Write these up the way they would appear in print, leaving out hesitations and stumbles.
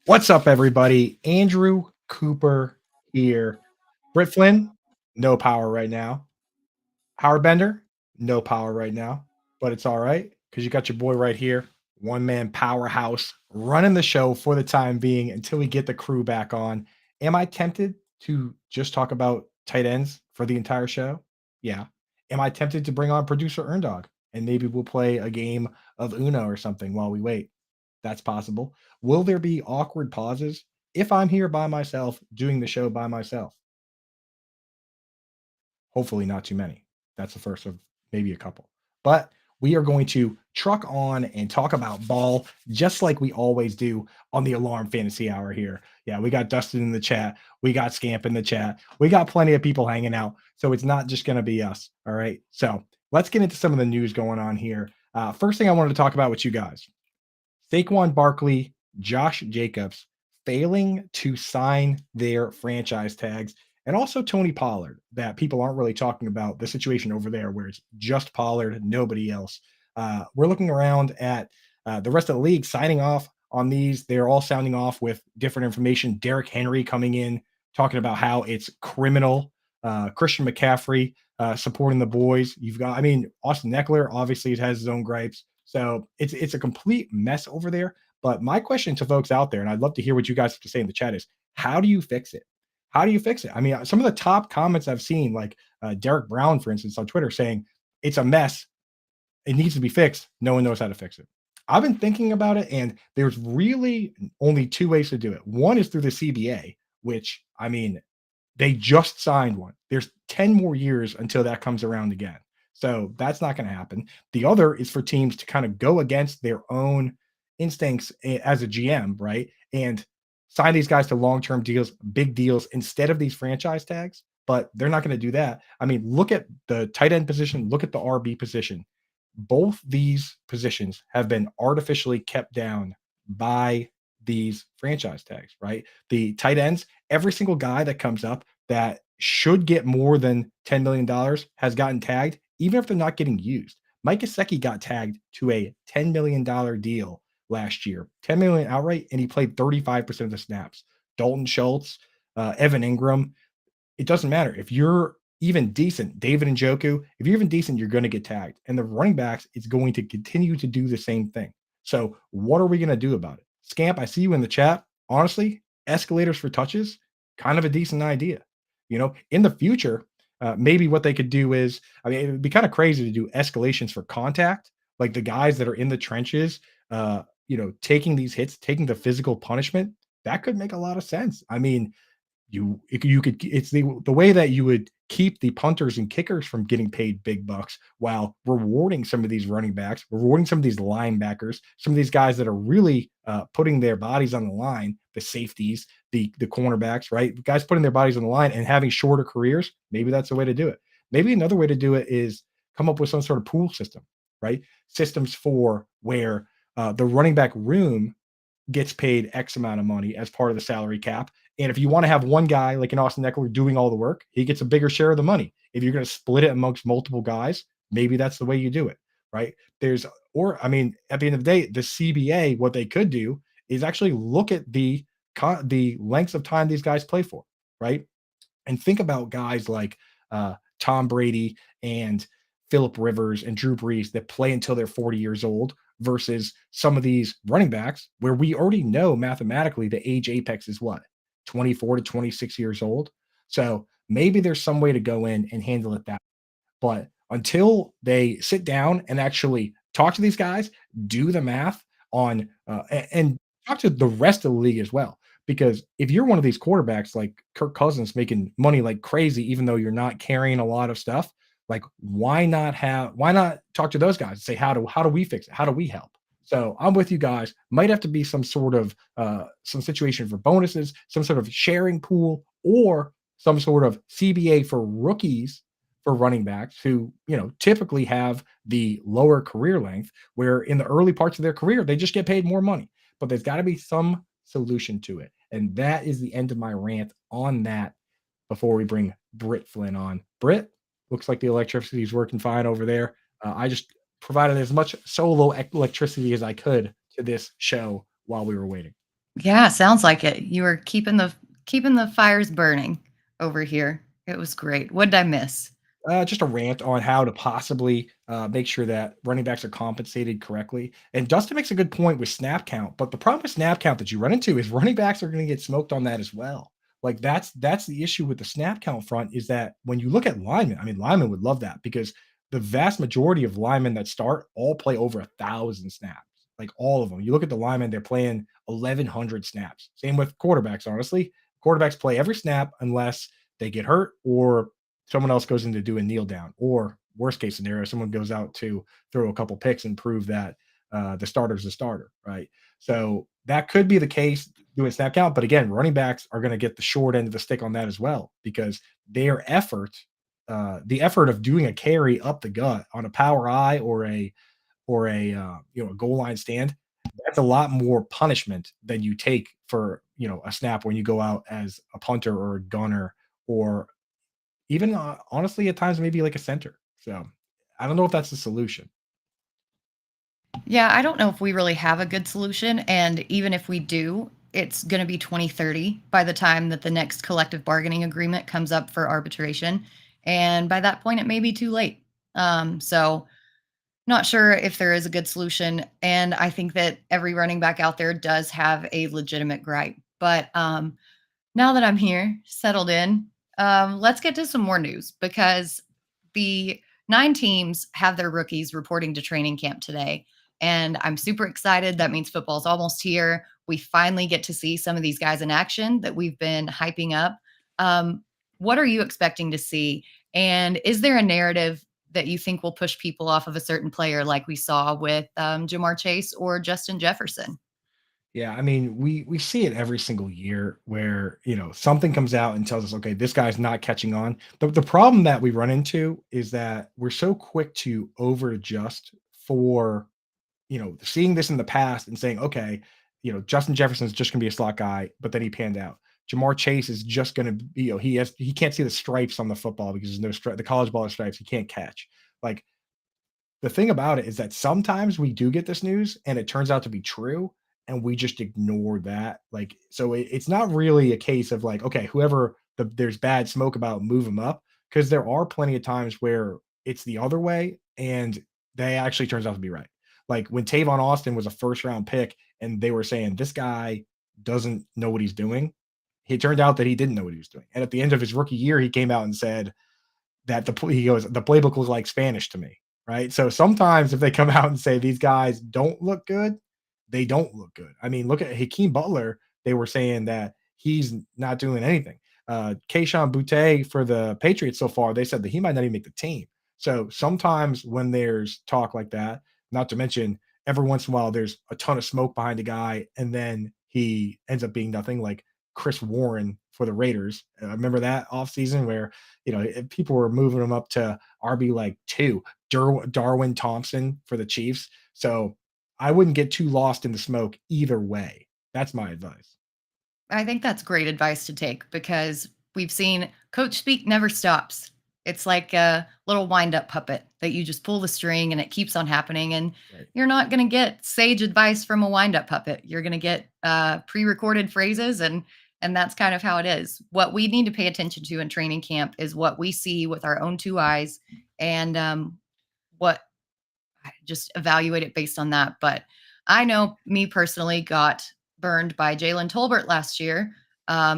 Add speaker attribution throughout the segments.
Speaker 1: What's up, everybody? Andrew Cooper here. Britt Flynn, no power right now. Howard Bender, no power right now, but it's all right because you got your boy right here, one man powerhouse, running the show for the time being until we get the crew back on. Am I tempted to just talk about tight ends for the entire show? Yeah. Am I tempted to bring on producer Erndog and maybe we'll play a game of Uno or something while we wait? That's possible. Will there be awkward pauses if I'm here by myself doing the show by myself? Hopefully not too many. That's the first of maybe a couple. But we are going to truck on and talk about ball just like we always do on the Alarm Fantasy Hour here. Yeah, we got Dustin in the chat. We got Scamp in the chat. We got plenty of people hanging out. So it's not just going to be us. All right. So let's get into some of the news going on here. First thing I wanted to talk about with you guys, Saquon Barkley, Josh Jacobs failing to sign their franchise tags, and also Tony Pollard, that people aren't really talking about the situation over there where it's just Pollard, nobody else. We're looking around at the rest of the league signing off on these. They're all sounding off with different information. Derrick Henry coming in, talking about how it's criminal. Christian McCaffrey supporting the boys. You've got, I mean, Austin Eckler obviously has his own gripes. So it's a complete mess over there. But my question to folks out there, and I'd love to hear what you guys have to say in the chat, is how do you fix it? How do you fix it? I mean, some of the top comments I've seen, like Derek Brown, for instance, on Twitter, saying it's a mess. It needs to be fixed. No one knows how to fix it. I've been thinking about it, and there's really only two ways to do it. One is through the CBA, which I mean, they just signed one. There's 10 more years until that comes around again. So that's not going to happen. The other is for teams to kind of go against their own instincts as a GM, right? And sign these guys to long-term deals, big deals instead of these franchise tags. But they're not going to do that. I mean, look at the tight end position, look at the RB position. Both these positions have been artificially kept down by these franchise tags, right? The tight ends, every single guy that comes up that should get more than $10 million has gotten tagged, even if they're not getting used. Mike Gesicki got tagged to a $10 million deal last year, 10 million outright, and he played 35% of the snaps. Dalton Schultz, Evan Ingram, it doesn't matter. If you're even decent, David Njoku, if you're even decent, you're going to get tagged. And the running backs is going to continue to do the same thing. So what are we going to do about it? Scamp, I see you in the chat. Honestly, escalators for touches, kind of a decent idea. You know, in the future, maybe what they could do is, I mean, it would be kind of crazy to do escalations for contact, like the guys that are in the trenches, taking these hits, taking the physical punishment. That could make a lot of sense. I mean, you could, it's the way that you would keep the punters and kickers from getting paid big bucks while rewarding some of these running backs, rewarding some of these linebackers, some of these guys that are really putting their bodies on the line, the safeties, the cornerbacks, right? Guys putting their bodies on the line and having shorter careers. Maybe that's the way to do it. Maybe another way to do it is come up with some sort of pool system, right? Systems for where the running back room gets paid X amount of money as part of the salary cap. And if you want to have one guy like an Austin Eckler doing all the work, he gets a bigger share of the money. If you're going to split it amongst multiple guys, maybe that's the way you do it, right? Or I mean, at the end of the day, the CBA, what they could do is actually look at the lengths of time these guys play for, right? And think about guys like Tom Brady and Philip Rivers and Drew Brees that play until they're 40 years old versus some of these running backs where we already know mathematically the age apex is what, 24 to 26 years old. So maybe there's some way to go in and handle it that. But until they sit down and actually talk to these guys, do the math on and talk to the rest of the league as well. Because if you're one of these quarterbacks like Kirk Cousins making money like crazy, even though you're not carrying a lot of stuff, like why not talk to those guys and say how do we fix it? How do we help? So I'm with you guys. Might have to be some sort of some situation for bonuses, some sort of sharing pool, or some sort of CBA for rookies for running backs who, typically have the lower career length, where in the early parts of their career, they just get paid more money. But there's got to be some solution to it. And that is the end of my rant on that before we bring Britt Flynn on. Britt, looks like the electricity is working fine over there. I just provided as much solo electricity as I could to this show while we were waiting.
Speaker 2: Yeah, sounds like it. You were keeping the fires burning over here. It was great. What did I miss?
Speaker 1: Just a rant on how to possibly make sure that running backs are compensated correctly. And Dustin makes a good point with snap count, but the problem with snap count that you run into is running backs are going to get smoked on that as well. Like that's the issue with the snap count front is that when you look at linemen, I mean linemen would love that because the vast majority of linemen that start all play over 1,000 snaps. Like all of them. You look at the linemen, they're playing 1,100 snaps. Same with quarterbacks. Honestly, quarterbacks play every snap unless they get hurt or someone else goes in to do a kneel down, or worst case scenario, someone goes out to throw a couple picks and prove that the starter's the starter, right? So that could be the case doing snap count, but again, running backs are going to get the short end of the stick on that as well because their effort, the effort of doing a carry up the gut on a power I or a a goal line stand, that's a lot more punishment than you take for a snap when you go out as a punter or a gunner or even, honestly, at times, maybe like a center. So, I don't know if that's the solution.
Speaker 2: Yeah, I don't know if we really have a good solution. And even if we do, it's going to be 2030 by the time that the next collective bargaining agreement comes up for arbitration. And by that point, it may be too late. So, not sure if there is a good solution. And I think that every running back out there does have a legitimate gripe. But now that I'm here, settled in, let's get to some more news because the 9 teams have their rookies reporting to training camp today. And I'm super excited. That means football's almost here. We finally get to see some of these guys in action that we've been hyping up. Um, what are you expecting to see? And is there a narrative that you think will push people off of a certain player like we saw with Jamar Chase or Justin Jefferson?
Speaker 1: Yeah, I mean, we see it every single year where, something comes out and tells us, "Okay, this guy's not catching on." The problem that we run into is that we're so quick to over adjust for seeing this in the past and saying, okay, Justin Jefferson's just going to be a slot guy, but then he panned out. Jamar Chase is just going to be, he can't see the stripes on the football because there's no the college ball stripes. He can't catch. Like the thing about it is that sometimes we do get this news and it turns out to be true and we just ignore that. Like, so it's not really a case of like, okay, whoever there's bad smoke about, move them up because there are plenty of times where it's the other way and they actually turns out to be right. Like when Tavon Austin was a first round pick and they were saying this guy doesn't know what he's doing. It turned out that he didn't know what he was doing. And at the end of his rookie year, he came out and said, that he goes, the playbook looks like Spanish to me, right? So sometimes if they come out and say these guys don't look good, they don't look good. I mean, look at Hakeem Butler. They were saying that he's not doing anything. Keishon Butte for the Patriots so far, they said that he might not even make the team. So sometimes when there's talk like that, not to mention every once in a while there's a ton of smoke behind a guy and then he ends up being nothing, like Chris Warren for the Raiders. Remember that offseason where people were moving him up to RB like 2, Darwin Thompson for the Chiefs. So I wouldn't get too lost in the smoke either way. That's my advice.
Speaker 2: I think that's great advice to take because we've seen coach speak never stops. It's like a little wind up puppet that you just pull the string and it keeps on happening. And
Speaker 1: Right.
Speaker 2: you're not going to get sage advice from a wind up puppet. You're going to get pre recorded phrases. And that's kind of how it is. What we need to pay attention to in training camp is what we see with our own 2 eyes and what just evaluate it based on that. But I know me personally got burned by Jalen Tolbert last year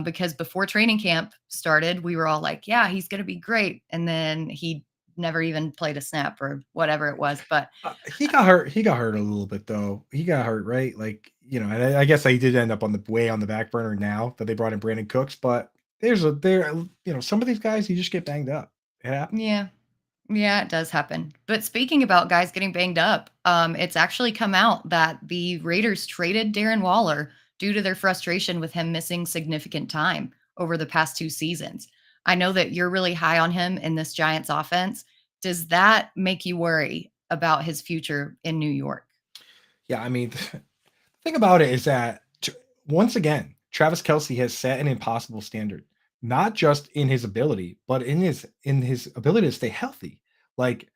Speaker 2: because before training camp started, we were all like, yeah, he's going to be great. And then he never even played a snap or whatever it was. But
Speaker 1: He got hurt. He got hurt a little bit though. He got hurt, right? Like, and I guess he did end up on the way on the back burner now that they brought in Brandon Cooks. But some of these guys you just get banged up. It happens.
Speaker 2: yeah, yeah, it does happen. But speaking about guys getting banged up, it's actually come out that the Raiders traded Darren Waller due to their frustration with him missing significant time over the past 2 seasons. I know that you're really high on him in this Giants offense. Does that make you worry about his future in New York?
Speaker 1: Yeah, I mean, the thing about it is that once again, Travis Kelsey has set an impossible standard, not just in his ability, but in his ability to stay healthy. Like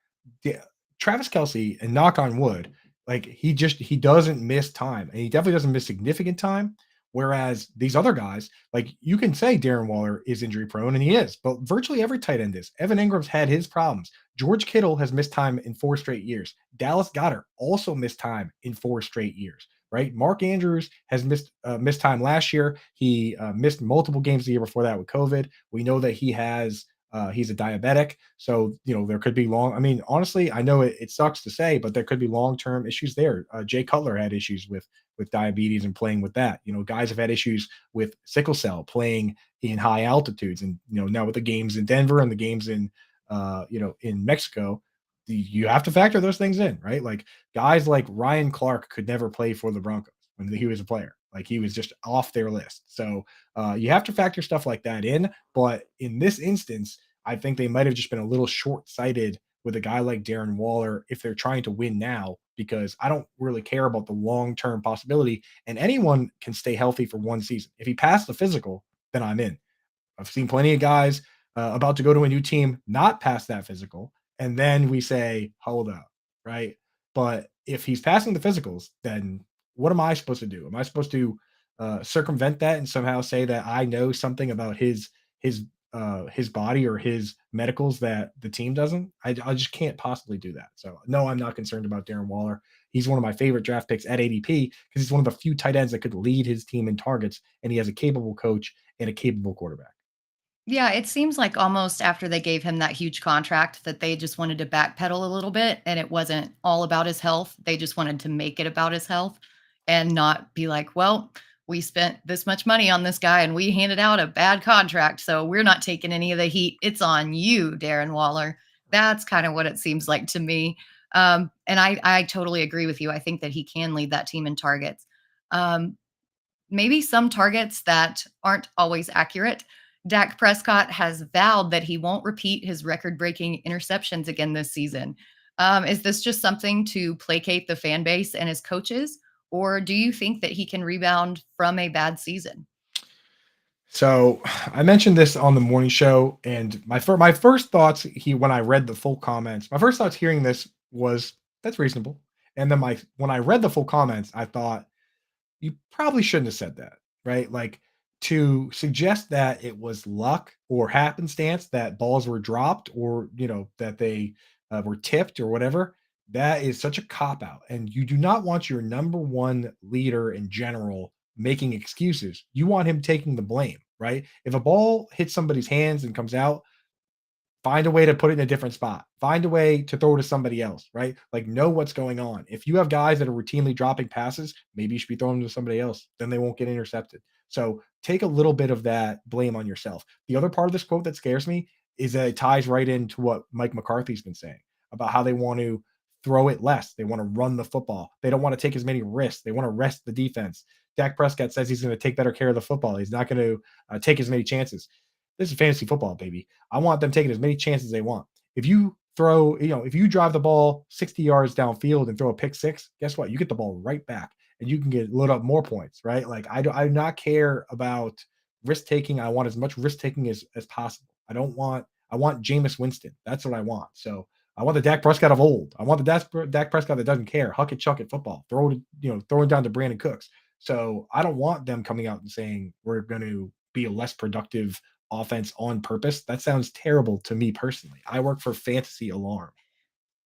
Speaker 1: the, Travis Kelsey, and knock on wood, like he doesn't miss time, and he definitely doesn't miss significant time. Whereas these other guys, like you can say Darren Waller is injury prone, and he is, but virtually every tight end is. Evan Ingram's had his problems. George Kittle has missed time in 4 straight years. Dallas Goedert also missed time in 4 straight years. Right, Mark Andrews has missed time last year. He missed multiple games the year before that with COVID. We know that he's a diabetic, so there could be long. I mean, honestly, I know it sucks to say, but there could be long term issues there. Jay Cutler had issues with diabetes and playing with that. Guys have had issues with sickle cell playing in high altitudes, and now with the games in Denver and the games in Mexico, you have to factor those things in, right? Like guys like Ryan Clark could never play for the Broncos when he was a player. Like he was just off their list. So you have to factor stuff like that in. But in this instance, I think they might have just been a little short sighted with a guy like Darren Waller if they're trying to win now, because I don't really care about the long term possibility. And anyone can stay healthy for one season. If he passed the physical, then I'm in. I've seen plenty of guys about to go to a new team not pass that physical, and then we say, hold up, right? But if he's passing the physicals, then what am I supposed to do? Am I supposed to circumvent that and somehow say that I know something about his body or his medicals that the team doesn't? I just can't possibly do that. So no, I'm not concerned about Darren Waller. He's one of my favorite draft picks at ADP because he's one of the few tight ends that could lead his team in targets, and he has a capable coach and a capable quarterback.
Speaker 2: Yeah, it seems like almost after they gave him that huge contract that they just wanted to backpedal a little bit, and it wasn't all about his health. They just wanted to make it about his health and not be like, well, we spent this much money on this guy and we handed out a bad contract, so we're not taking any of the heat. It's on you, Darren Waller. That's kind of what it seems like to me. And I totally agree with you. I think that he can lead that team in targets. Um, Maybe some targets that aren't always accurate. Dak Prescott has vowed that he won't repeat his record breaking interceptions again this season. Is this just something to placate the fan base and his coaches? Or do you think that he can rebound from a bad season?
Speaker 1: So I mentioned this on the morning show, and my first thoughts when I read the full comments, my first thoughts hearing this was that's reasonable. And then when I read the full comments, I thought you probably shouldn't have said that, right? Like to suggest that it was luck or happenstance that balls were dropped or, that they were tipped or whatever. That is such a cop out. And you do not want your number one leader in general making excuses. You want him taking the blame, right? If a ball hits somebody's hands and comes out, find a way to put it in a different spot. Find a way to throw it to somebody else, right? Like know what's going on. If you have guys that are routinely dropping passes, maybe you should be throwing them to somebody else. Then they won't get intercepted. So take a little bit of that blame on yourself. The other part of this quote that scares me is that it ties right into what Mike McCarthy's been saying about how they want to throw it less. They want to run the football. They don't want to take as many risks. They want to rest the defense. Dak Prescott says he's going to take better care of the football. He's not going to take as many chances. This is fantasy football, baby. I want them taking as many chances as they want. If you if you drive the ball 60 yards downfield and throw a pick six, guess what? You get the ball right back and you can load up more points, right? Like I do not care about risk taking. I want as much risk taking as possible. I want Jameis Winston. That's what I want. So I want the Dak Prescott of old. I want the Dak Prescott that doesn't care. Huck it, chuck it football. Throwing down to Brandon Cooks. So I don't want them coming out and saying we're going to be a less productive offense on purpose. That sounds terrible to me personally. I work for Fantasy Alarm.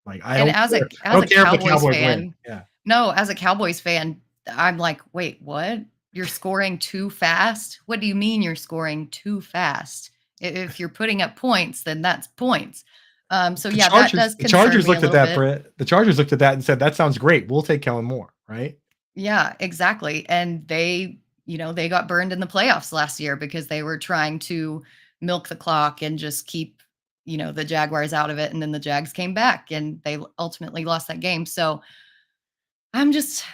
Speaker 1: Like I
Speaker 2: And
Speaker 1: don't
Speaker 2: as
Speaker 1: care.
Speaker 2: a
Speaker 1: I
Speaker 2: as a
Speaker 1: don't care if the
Speaker 2: Cowboys
Speaker 1: Cowboys win.
Speaker 2: fan,
Speaker 1: Yeah.
Speaker 2: no, as a Cowboys fan, I'm like, wait, what? You're scoring too fast? What do you mean you're scoring too fast? If you're putting up points, then that's points. So
Speaker 1: The
Speaker 2: yeah, that
Speaker 1: Chargers,
Speaker 2: does
Speaker 1: the
Speaker 2: concern
Speaker 1: Chargers
Speaker 2: me a
Speaker 1: looked at
Speaker 2: little
Speaker 1: that,
Speaker 2: bit.
Speaker 1: Britt. The Chargers looked at that and said, that sounds great. We'll take Kellen Moore, right?
Speaker 2: Yeah, exactly. And they got burned in the playoffs last year because they were trying to milk the clock and just keep, the Jaguars out of it. And then the Jags came back and they ultimately lost that game. So I'm just,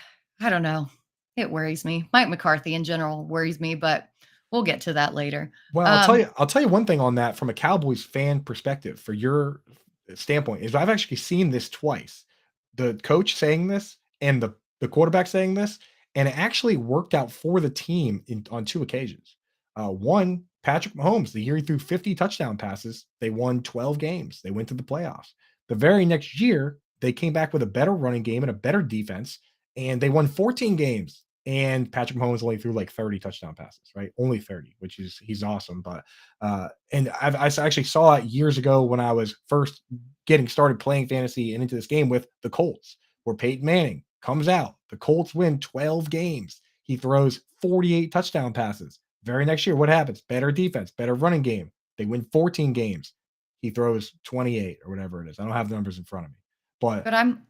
Speaker 2: I don't know. It worries me. Mike McCarthy in general worries me, but we'll get to that later.
Speaker 1: Well,
Speaker 2: Um,
Speaker 1: I'll tell you one thing on that from a Cowboys fan perspective, for your standpoint, is I've actually seen this twice. The coach saying this and the quarterback saying this, and it actually worked out for the team on two occasions. One, Patrick Mahomes, the year he threw 50 touchdown passes, they won 12 games. They went to the playoffs. The very next year, they came back with a better running game and a better defense, and they won 14 games. and Patrick Mahomes only threw like 30 touchdown passes, right? Only 30, which is he's awesome. But and I actually saw it years ago when I was first getting started playing fantasy and into this game with the Colts, where Peyton Manning comes out. The Colts win 12 games. He throws 48 touchdown passes. Very next year, what happens? Better defense, better running game. They win 14 games. He throws 28 or whatever it is. I don't have the numbers in front of me. But
Speaker 2: But I'm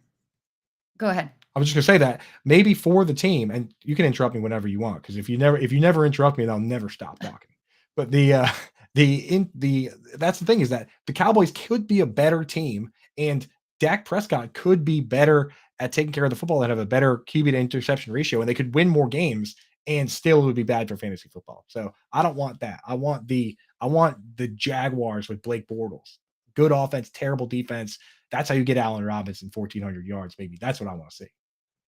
Speaker 2: go ahead.
Speaker 1: I was just gonna say that maybe for the team, and you can interrupt me whenever you want, because if you never interrupt me, then I'll never stop talking. But the that's the thing, is that the Cowboys could be a better team, and Dak Prescott could be better at taking care of the football and have a better QB to interception ratio, and they could win more games, and still it would be bad for fantasy football. So I don't want that. I want the Jaguars with Blake Bortles. Good offense, terrible defense. That's how you get Allen Robinson 1,400 yards, maybe. That's what I want to see.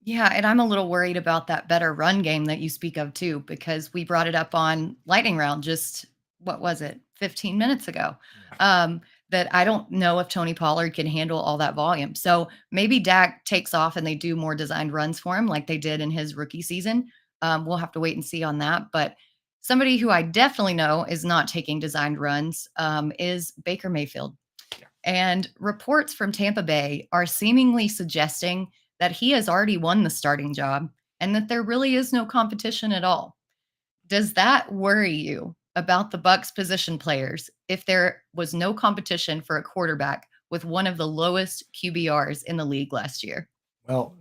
Speaker 2: Yeah, and I'm a little worried about that better run game that you speak of too, because we brought it up on Lightning Round just what was it, 15 minutes ago.
Speaker 1: Yeah.
Speaker 2: That I don't know if Tony Pollard can handle all that volume. So maybe Dak takes off and they do more designed runs for him like they did in his rookie season. We'll have to wait and see on that. But somebody who I definitely know is not taking designed runs is Baker Mayfield.
Speaker 1: Yeah.
Speaker 2: And reports from Tampa Bay are seemingly suggesting that he has already won the starting job and that there really is no competition at all. Does that worry you about the Bucks position players if there was no competition for a quarterback with one of the lowest QBRs in the league last year?
Speaker 1: Well,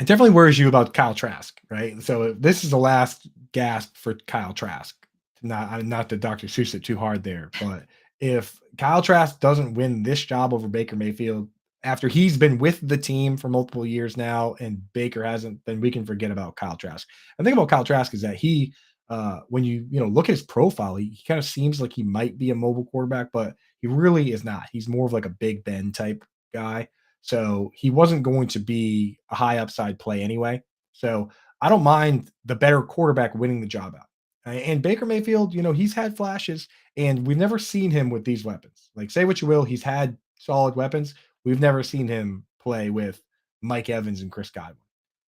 Speaker 1: it definitely worries you about Kyle Trask, right? So this is the last gasp for Kyle Trask. Not to Dr. Seuss it too hard there, but if Kyle Trask doesn't win this job over Baker Mayfield after he's been with the team for multiple years now and Baker hasn't, then we can forget about Kyle Trask. And the thing about Kyle Trask is that when you look at his profile, he kind of seems like he might be a mobile quarterback, but he really is not. He's more of like a Big Ben type guy. So he wasn't going to be a high upside play anyway. So I don't mind the better quarterback winning the job out. And Baker Mayfield, he's had flashes, and we've never seen him with these weapons. Like, say what you will, he's had solid weapons. We've never seen him play with Mike Evans and Chris Godwin.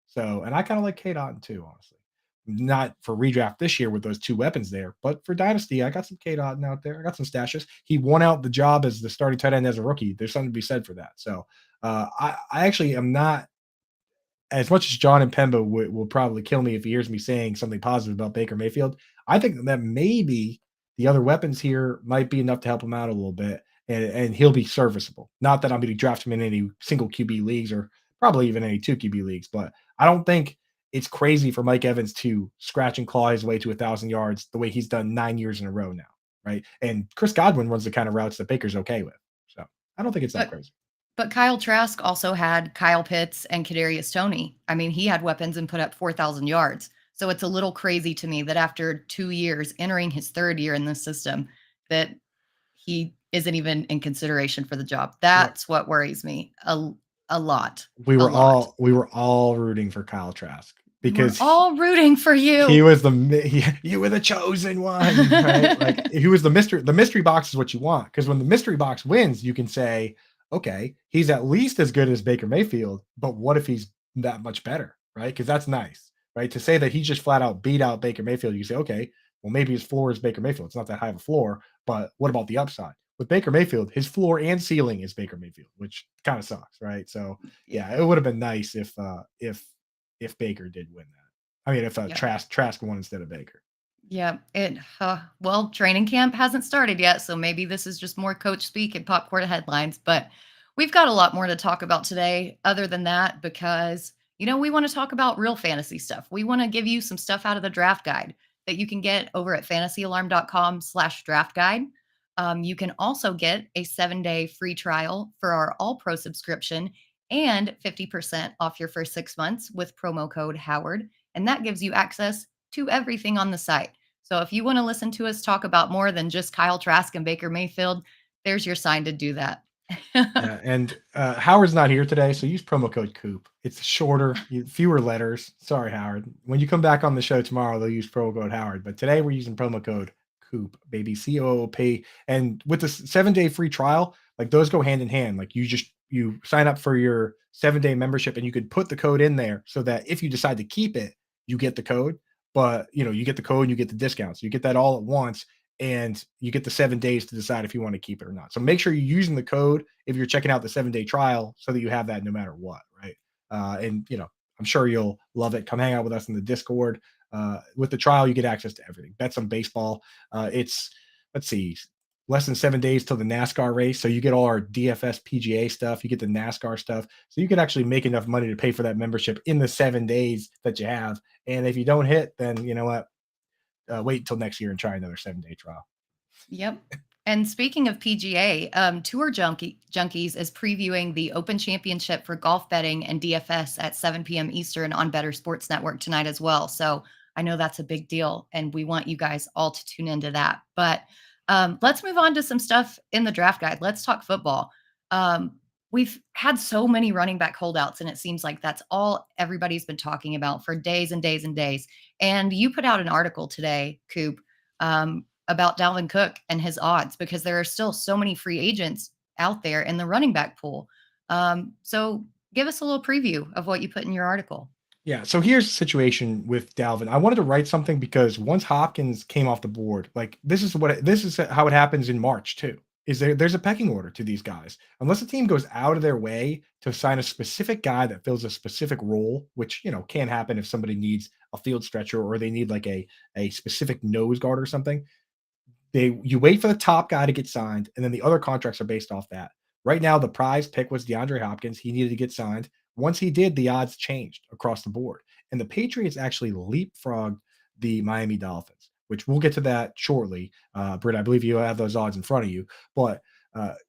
Speaker 1: So, and I kind of like Kate Otten too, honestly. Not for redraft this year with those two weapons there, but for Dynasty, I got some Kate Otten out there. I got some stashes. He won out the job as the starting tight end as a rookie. There's something to be said for that. So I actually am not, as much as John and Pemba will probably kill me if he hears me saying something positive about Baker Mayfield. I think that maybe the other weapons here might be enough to help him out a little bit, and he'll be serviceable. Not that I'm going to draft him in any single QB leagues or probably even any two QB leagues, but I don't think it's crazy for Mike Evans to scratch and claw his way to 1,000 yards the way he's done 9 years in a row now, right? And Chris Godwin runs the kind of routes that Baker's okay with. So I don't think it's that
Speaker 2: But
Speaker 1: crazy.
Speaker 2: but Kyle Trask also had Kyle Pitts and Kadarius Toney. I mean, he had weapons and put up 4,000 yards. So it's a little crazy to me that after 2 years, entering his third year in this system, that he isn't even in consideration for the job.
Speaker 1: Well,
Speaker 2: That's what worries me a lot,
Speaker 1: we
Speaker 2: a
Speaker 1: were
Speaker 2: lot.
Speaker 1: all we were all rooting for Kyle Trask
Speaker 2: We were
Speaker 1: because
Speaker 2: all rooting for
Speaker 1: he
Speaker 2: you.
Speaker 1: was you were the chosen one, right? Like he was the mystery. The mystery box is what you want, because when the mystery box wins, you can say, okay, he's at least as good as Baker Mayfield, but what if he's that much better, right? Because that's nice, right? To say that he just flat out beat out Baker Mayfield, you say, okay, well maybe his floor is Baker Mayfield. It's not that high of a floor, but what about the upside? With Baker Mayfield, his floor and ceiling is Baker Mayfield, which kind of sucks, right? So yeah, it would have been nice if Baker did win that. I mean, if
Speaker 2: Yeah.
Speaker 1: Trask won instead of Baker.
Speaker 2: Yeah, well, training camp hasn't started yet, so maybe this is just more coach speak and popcorn headlines, but we've got a lot more to talk about today other than that because, we want to talk about real fantasy stuff. We want to give you some stuff out of the draft guide that you can get over at fantasyalarm.com/draft guide. You can also get a 7-day free trial for our All Pro subscription and 50% off your first 6 months with promo code Howard. And that gives you access to everything on the site. So if you want to listen to us talk about more than just Kyle Trask and Baker Mayfield, there's your sign to do that.
Speaker 1: Yeah, and Howard's not here today, so use promo code Coop. It's shorter, fewer letters. Sorry, Howard. When you come back on the show tomorrow, they'll use promo code Howard. But today we're using promo code Coop, baby, COOP. And with the 7-day free trial, like those go hand in hand. Like you sign up for your 7-day membership, and you could put the code in there so that if you decide to keep it, you get the code, but you get the code and you get the discounts. You get that all at once, and you get the 7 days to decide if you want to keep it or not. So make sure you're using the code if you're checking out the 7 day trial so that you have that no matter what, right? And I'm sure you'll love it. Come hang out with us in the Discord. With the trial, you get access to everything. Bet some baseball. It's let's see, less than 7 days till the NASCAR race. So you get all our DFS PGA stuff, you get the NASCAR stuff. So you can actually make enough money to pay for that membership in the 7 days that you have. And if you don't hit, then you know what? Wait until next year and try another 7 day trial.
Speaker 2: Yep. And speaking of PGA, Junkies is previewing the Open Championship for golf betting and DFS at 7 p.m. Eastern on Better Sports Network tonight as well. So I know that's a big deal, and we want you guys all to tune into that. But let's move on to some stuff in the draft guide. Let's talk football. We've had so many running back holdouts, and it seems like that's all everybody's been talking about for days and days and days. And you put out an article today, Coop, about Dalvin Cook and his odds, because there are still so many free agents out there in the running back pool. So give us a little preview of what you put in your article.
Speaker 1: Yeah, so here's the situation with Dalvin. I wanted to write something because once Hopkins came off the board, like this is how it happens in March too. There's a pecking order to these guys. Unless a team goes out of their way to sign a specific guy that fills a specific role, which can happen if somebody needs a field stretcher or they need like a specific nose guard or something. You wait for the top guy to get signed, and then the other contracts are based off that. Right now, the prize pick was DeAndre Hopkins. He needed to get signed. Once he did, the odds changed across the board. And the Patriots actually leapfrogged the Miami Dolphins, which we'll get to that shortly. Britt, I believe you have those odds in front of you. But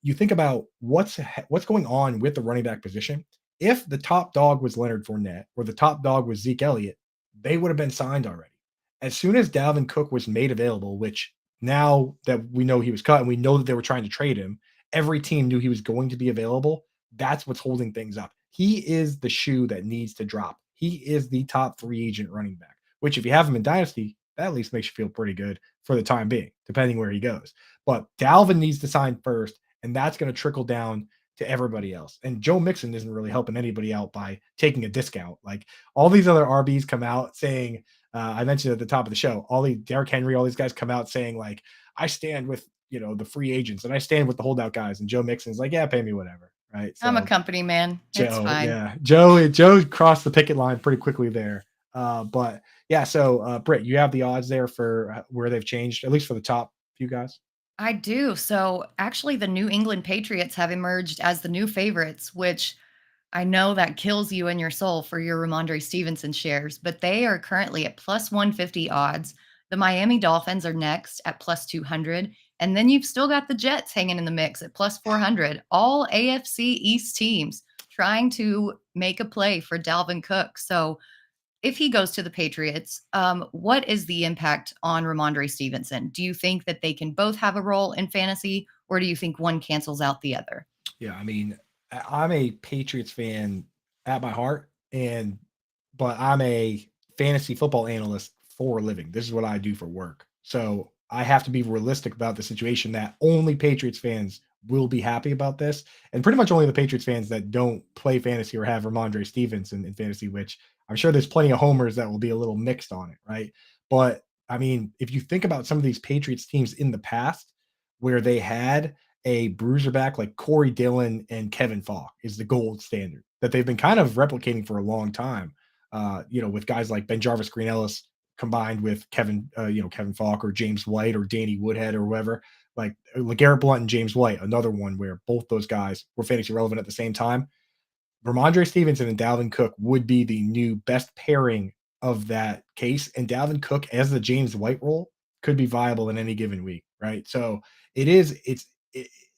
Speaker 1: you think about what's going on with the running back position. If the top dog was Leonard Fournette or the top dog was Zeke Elliott, they would have been signed already. As soon as Dalvin Cook was made available, which now that we know he was cut and we know that they were trying to trade him, every team knew he was going to be available. That's what's holding things up. He is the shoe that needs to drop. He is the top free agent running back, which if you have him in Dynasty, that at least makes you feel pretty good for the time being, depending where he goes. But Dalvin needs to sign first, and that's going to trickle down to everybody else. And Joe Mixon isn't really helping anybody out by taking a discount. Like all these other RBs come out saying, I mentioned at the top of the show, all the Derrick Henry, all these guys come out saying like, I stand with the free agents and I stand with the holdout guys. And Joe Mixon's like, yeah, pay me whatever, right?
Speaker 2: I'm a
Speaker 1: So
Speaker 2: company man. It's fine.
Speaker 1: Joe crossed the picket line pretty quickly there. But yeah, so Britt, you have the odds there for where they've changed, at least for the top few guys.
Speaker 2: I do. So actually, the New England Patriots have emerged as the new favorites, which I know that kills you in your soul for your Ramondre Stevenson shares, but they are currently at plus 150 odds. The Miami Dolphins are next at plus 200. And then you've still got the Jets hanging in the mix at plus 400. All AFC East teams trying to make a play for Dalvin Cook. So if he goes to the Patriots, what is the impact on Ramondre Stevenson? Do you think that they can both have a role in fantasy, or do you think one cancels out the other?
Speaker 1: Yeah, I mean, I'm a Patriots fan at my heart, but I'm a fantasy football analyst for a living. This is what I do for work. So I have to be realistic about the situation that only Patriots fans will be happy about this, and pretty much only the Patriots fans that don't play fantasy or have Ramondre Stevenson in fantasy, which I'm sure there's plenty of homers that will be a little mixed on it, right? But I mean, if you think about some of these Patriots teams in the past where they had a bruiser back like Corey Dillon and Kevin Falk is the gold standard that they've been kind of replicating for a long time. With guys like Ben Jarvis, Green Ellis combined with Kevin Falk or James White or Danny Woodhead or whoever, like LeGarrette Blount and James White, another one where both those guys were fantasy relevant at the same time. Ramondre Stevenson and Dalvin Cook would be the new best pairing of that case. And Dalvin Cook as the James White role could be viable in any given week, right? So it's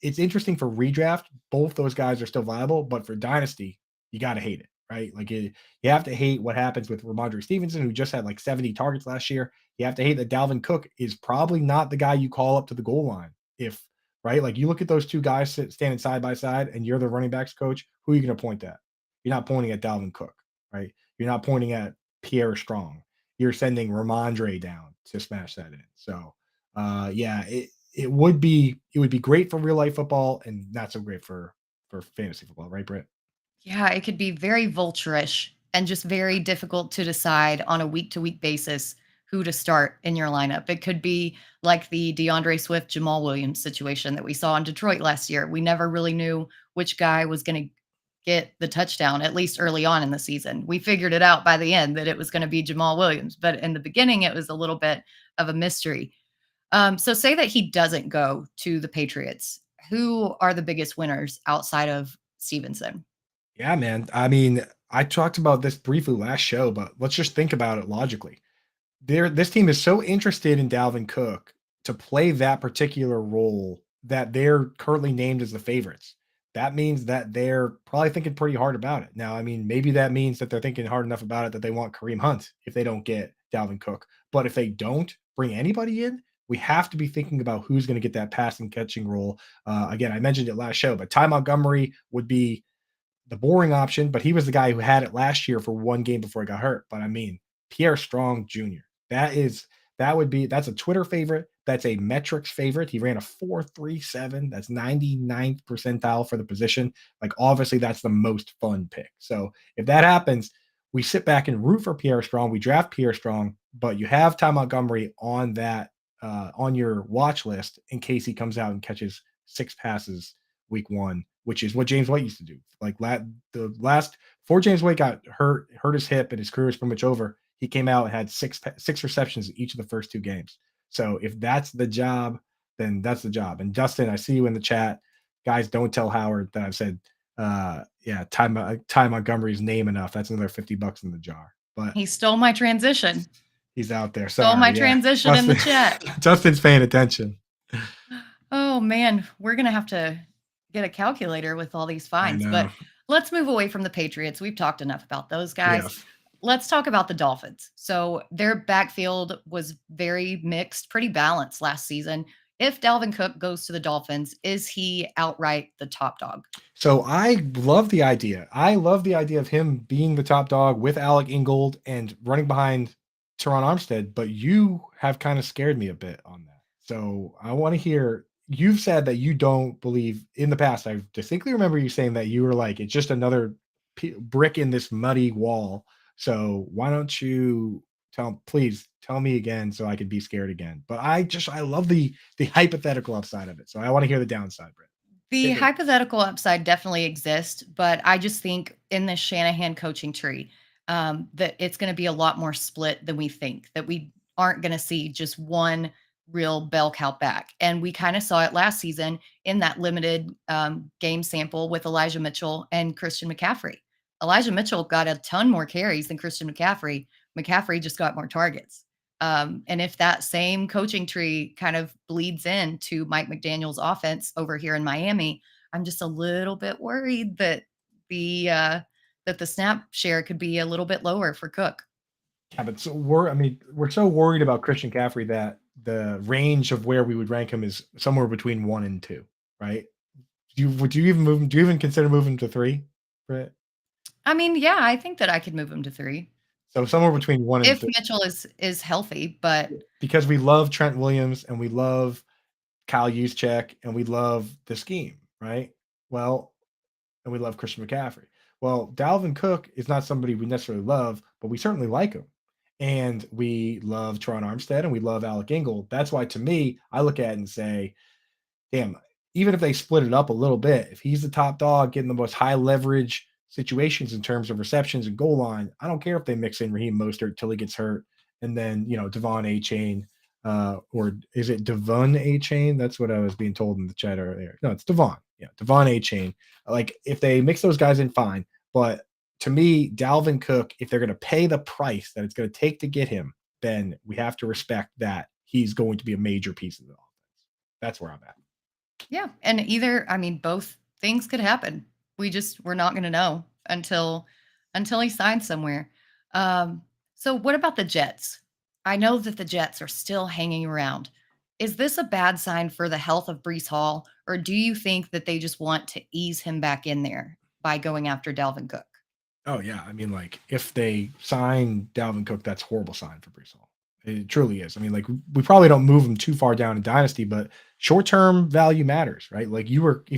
Speaker 1: interesting for redraft. Both those guys are still viable, but for dynasty, you got to hate it, right? You have to hate what happens with Ramondre Stevenson, who just had like 70 targets last year. You have to hate that Dalvin Cook is probably not the guy you call up to the goal line if right? Like you look at those two guys standing side by side, and you're the running backs coach. Who are you going to point at? You're not pointing at Dalvin Cook, right? You're not pointing at Pierre Strong. You're sending Ramondre down to smash that in. So, yeah, it would be great for real life football and not so great for fantasy football, right, Britt?
Speaker 2: Yeah, it could be very vulturish and just very difficult to decide on a week to week basis who to start in your lineup. It could be like the DeAndre Swift, Jamal Williams situation that we saw in Detroit last year. We never really knew which guy was going to get the touchdown, at least early on in the season. We figured it out by the end that it was going to be Jamal Williams, but in the beginning, it was a little bit of a mystery. So, say that he doesn't go to the Patriots. Who are the biggest winners outside of Stevenson?
Speaker 1: Yeah, man. I mean, I talked about this briefly last show, but let's just think about it logically. This team is so interested in Dalvin Cook to play that particular role that they're currently named as the favorites. That means that they're probably thinking pretty hard about it. Now, I mean, maybe that means that they're thinking hard enough about it that they want Kareem Hunt if they don't get Dalvin Cook. But if they don't bring anybody in, we have to be thinking about who's going to get that passing catching role. Again, I mentioned it last show, but Ty Montgomery would be the boring option, but he was the guy who had it last year for one game before he got hurt. But I mean, Pierre Strong Jr. That's a Twitter favorite. That's a metrics favorite. He ran a 4.37. That's 99th percentile for the position. Like obviously that's the most fun pick. So if that happens, we sit back and root for Pierre Strong. We draft Pierre Strong, but you have Ty Montgomery on that on your watch list in case he comes out and catches 6 passes week 1, which is what James White used to do. Like the last before James White got hurt his hip and his career is pretty much over. He came out and had six receptions in each of the first 2 games. So if that's the job, then that's the job. And Dustin, I see you in the chat. Guys, don't tell Howard that I've said, Ty Montgomery's name enough. That's another $50 in the jar. But
Speaker 2: He stole my transition.
Speaker 1: He's out there.
Speaker 2: Stole my transition in the chat.
Speaker 1: Justin's paying attention.
Speaker 2: Oh man, we're gonna have to get a calculator with all these fines. But let's move away from the Patriots. We've talked enough about those guys.
Speaker 1: Yes.
Speaker 2: Let's talk about the Dolphins. So their backfield was very mixed, pretty balanced last season. If Dalvin Cook goes to the Dolphins, is he outright the top dog?
Speaker 1: So I love the idea. I love the idea of him being the top dog with Alec Ingold and running behind Teron Armstead, but you have kind of scared me a bit on that. So I want to hear, you've said that you don't believe in the past. I distinctly remember you saying that you were like, it's just another brick in this muddy wall. So why don't you please tell me again so I could be scared again. But I love the hypothetical upside of it. So I want to hear the downside, Britt.
Speaker 2: The hypothetical upside definitely exists, but I just think in the Shanahan coaching tree, that it's going to be a lot more split than we think, that we aren't going to see just one real bell cow back. And we kind of saw it last season in that limited game sample with Elijah Mitchell and Christian McCaffrey. Elijah Mitchell got a ton more carries than Christian McCaffrey. McCaffrey just got more targets. And if that same coaching tree kind of bleeds into Mike McDaniel's offense over here in Miami, I'm just a little bit worried that the snap share could be a little bit lower for Cook.
Speaker 1: Yeah, but we're so worried about Christian McCaffrey that the range of where we would rank him is somewhere between 1 and 2, right? Would you even move him? Do you even consider moving him to 3, Britt?
Speaker 2: I mean, yeah, I think that I could move him to 3.
Speaker 1: So somewhere between 1 and 3.
Speaker 2: If Mitchell is healthy, but
Speaker 1: because we love Trent Williams and we love Kyle Juszczyk and we love the scheme, right? Well, and we love Christian McCaffrey. Well, Dalvin Cook is not somebody we necessarily love, but we certainly like him. And we love Teron Armstead and we love Alec Ingold. That's why, to me, I look at it and say, damn, even if they split it up a little bit, if he's the top dog getting the most high leverage situations in terms of receptions and goal line, I don't care if they mix in Raheem Mostert till he gets hurt. And then, Devon A-Chain, or is it Devon A-Chain? That's what I was being told in the chat earlier. No, it's Devon. Yeah, Devon A-Chain. Like, if they mix those guys in, fine. But to me, Dalvin Cook, if they're going to pay the price that it's going to take to get him, then we have to respect that he's going to be a major piece of the offense. That's where I'm at.
Speaker 2: Yeah. And both things could happen. We're not going to know until he signs somewhere. So what about the Jets? I know that the Jets are still hanging around. Is this a bad sign for the health of Breece Hall, or do you think that they just want to ease him back in there by going after Dalvin Cook?
Speaker 1: Oh, yeah. If they sign Dalvin Cook, that's a horrible sign for Breece Hall. It truly is. We probably don't move him too far down in Dynasty, but short-term value matters, right? If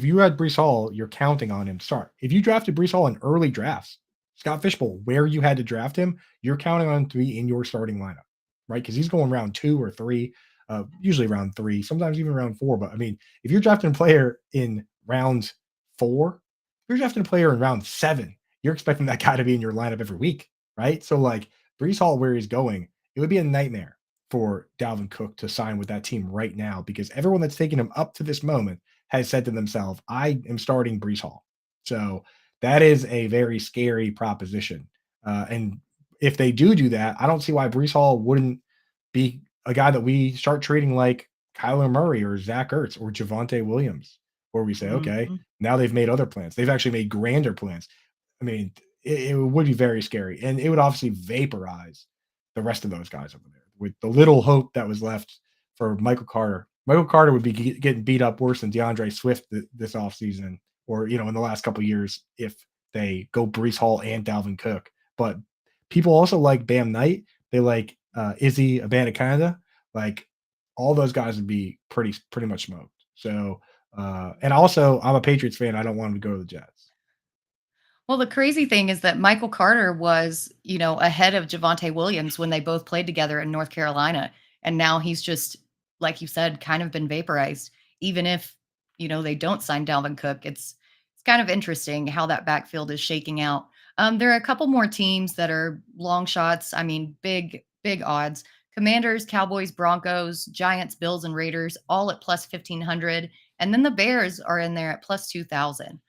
Speaker 1: you had Breece Hall, you're counting on him to start. If you drafted Breece Hall in early drafts, Scott Fishbowl, where you had to draft him, you're counting on him to be in your starting lineup, right? Because he's going round 2 or 3, usually round 3, sometimes even round 4. But I mean, if you're drafting a player in round 4, if you're drafting a player in round 7, you're expecting that guy to be in your lineup every week, right? So like Brees Hall, where he's going, it would be a nightmare for Dalvin Cook to sign with that team right now because everyone that's taken him up to this moment has said to themselves, I am starting Brees Hall. So that is a very scary proposition. And if they do that, I don't see why Brees Hall wouldn't be a guy that we start treating like Kyler Murray or Zach Ertz or Javante Williams, where we say, okay,
Speaker 2: Mhm.
Speaker 1: now they've made other plans. They've actually made grander plans. I mean, it would be very scary. And it would obviously vaporize the rest of those guys over there with the little hope that was left for Michael Carter. Michael Carter would be getting beat up worse than DeAndre Swift this offseason or, in the last couple of years if they go Brees Hall and Dalvin Cook. But people also like Bam Knight. They like Izzy Abanikanda. Like all those guys would be pretty much smoked. So and also I'm a Patriots fan. I don't want him to go to the Jets.
Speaker 2: Well, the crazy thing is that Michael Carter was, ahead of Javonte Williams when they both played together in North Carolina. And now he's just, like you said, kind of been vaporized. Even if, they don't sign Dalvin Cook, it's kind of interesting how that backfield is shaking out. There are a couple more teams that are long shots. I mean, big odds. Commanders, Cowboys, Broncos, Giants, Bills, and Raiders, all at plus 1,500. And then the Bears are in there at plus 2,000.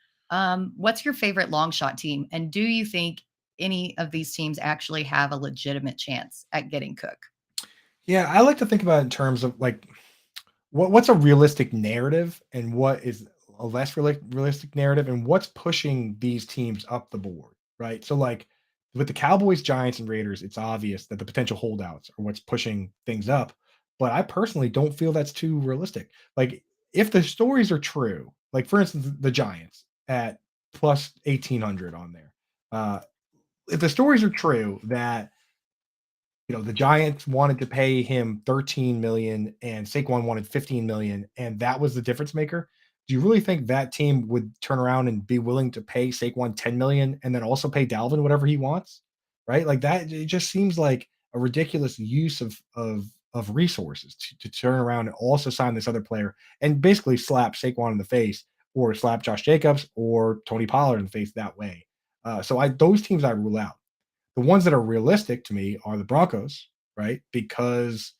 Speaker 2: What's your favorite long shot team? And do you think any of these teams actually have a legitimate chance at getting Cook?
Speaker 1: Yeah, I like to think about it in terms of like what's a realistic narrative and what is a less realistic narrative and what's pushing these teams up the board, right? So like with the Cowboys, Giants, and Raiders, it's obvious that the potential holdouts are what's pushing things up. But I personally don't feel that's too realistic. Like if the stories are true, like for instance, the Giants at plus 1,800 on there. If the stories are true that the Giants wanted to pay him 13 million and Saquon wanted 15 million, and that was the difference maker. Do you really think that team would turn around and be willing to pay Saquon 10 million and then also pay Dalvin whatever he wants? Right? Like that, it just seems like a ridiculous use of resources to turn around and also sign this other player and basically slap Saquon in the face or slap Josh Jacobs or Tony Pollard in the face that way. So those teams I rule out. The ones that are realistic to me are the Broncos, right? Because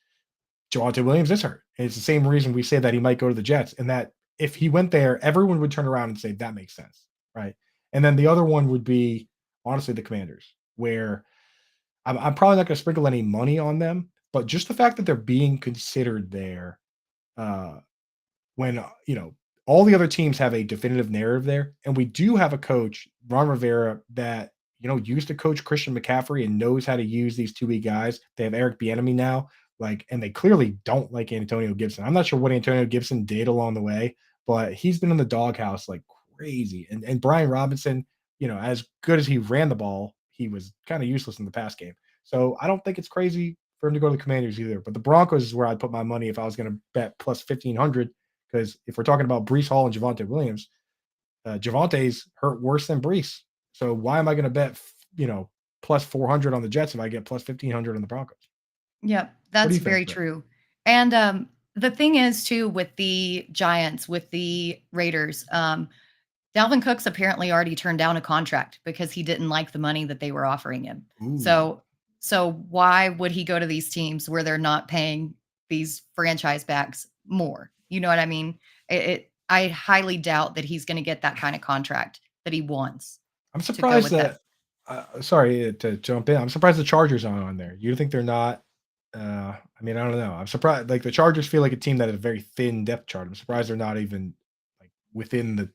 Speaker 1: Javonte Williams is hurt. And it's the same reason we say that he might go to the Jets. And that if he went there, everyone would turn around and say that makes sense, right? And then the other one would be honestly the Commanders, where I'm probably not going to sprinkle any money on them, but just the fact that they're being considered there uh, when all the other teams have a definitive narrative there, and we do have a coach, Ron Rivera, that used to coach Christian McCaffrey and knows how to use these 2B guys. They have Eric Bieniemy now, like, and they clearly don't like Antonio Gibson. I'm not sure what Antonio Gibson did along the way, but he's been in the doghouse like crazy. And Brian Robinson, as good as he ran the ball, he was kind of useless in the pass game. So I don't think it's crazy for him to go to the Commanders either. But the Broncos is where I'd put my money if I was going to bet plus 1,500 because if we're talking about Brees Hall and Javonte Williams, Javante's hurt worse than Brees. So why am I going to bet, plus 400 on the Jets if I get plus 1,500 on the Broncos?
Speaker 2: Yep,
Speaker 1: What do
Speaker 2: that's
Speaker 1: you think,
Speaker 2: very
Speaker 1: Britt?
Speaker 2: true. And the thing is, too, with the Giants, with the Raiders, Dalvin Cook's apparently already turned down a contract because he didn't like the money that they were offering him.
Speaker 1: Ooh,
Speaker 2: So why would he go to these teams where they're not paying these franchise backs more? You know what I mean? I highly doubt that he's going to get that kind of contract that he wants
Speaker 1: I'm
Speaker 2: to go
Speaker 1: surprised
Speaker 2: with that.
Speaker 1: that. Sorry to jump in. I'm surprised the Chargers aren't on there. You think they're not? I mean, I don't know. I'm surprised. Like the Chargers feel like a team that has a very thin depth chart. I'm surprised they're not even like within the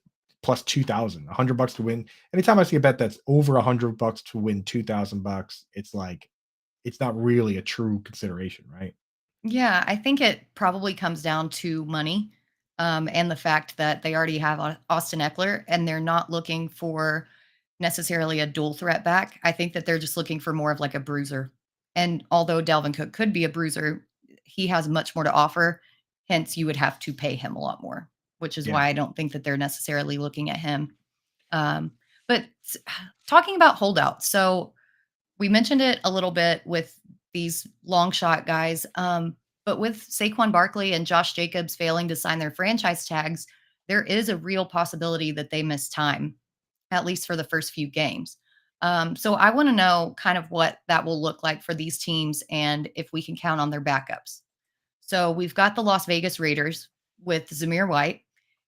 Speaker 1: plus 2,000, $100 to win. Anytime I see a bet that's over $100 to win $2,000, it's like it's not really a true consideration, right?
Speaker 2: Yeah, I think it probably comes down to money, and the fact that they already have Austin Eckler, and they're not looking for necessarily a dual threat back. I think that they're just looking for more of like a bruiser. And although Dalvin Cook could be a bruiser, he has much more to offer. Hence, you would have to pay him a lot more, which is
Speaker 1: Yeah.
Speaker 2: why I don't think that they're necessarily looking at him. Um, But talking about holdouts, so we mentioned it a little bit with these long shot guys, but with Saquon Barkley and Josh Jacobs failing to sign their franchise tags, there is a real possibility that they miss time, at least for the first few games. So I want to know kind of what that will look like for these teams and if we can count on their backups. So we've got the Las Vegas Raiders with Zamir White.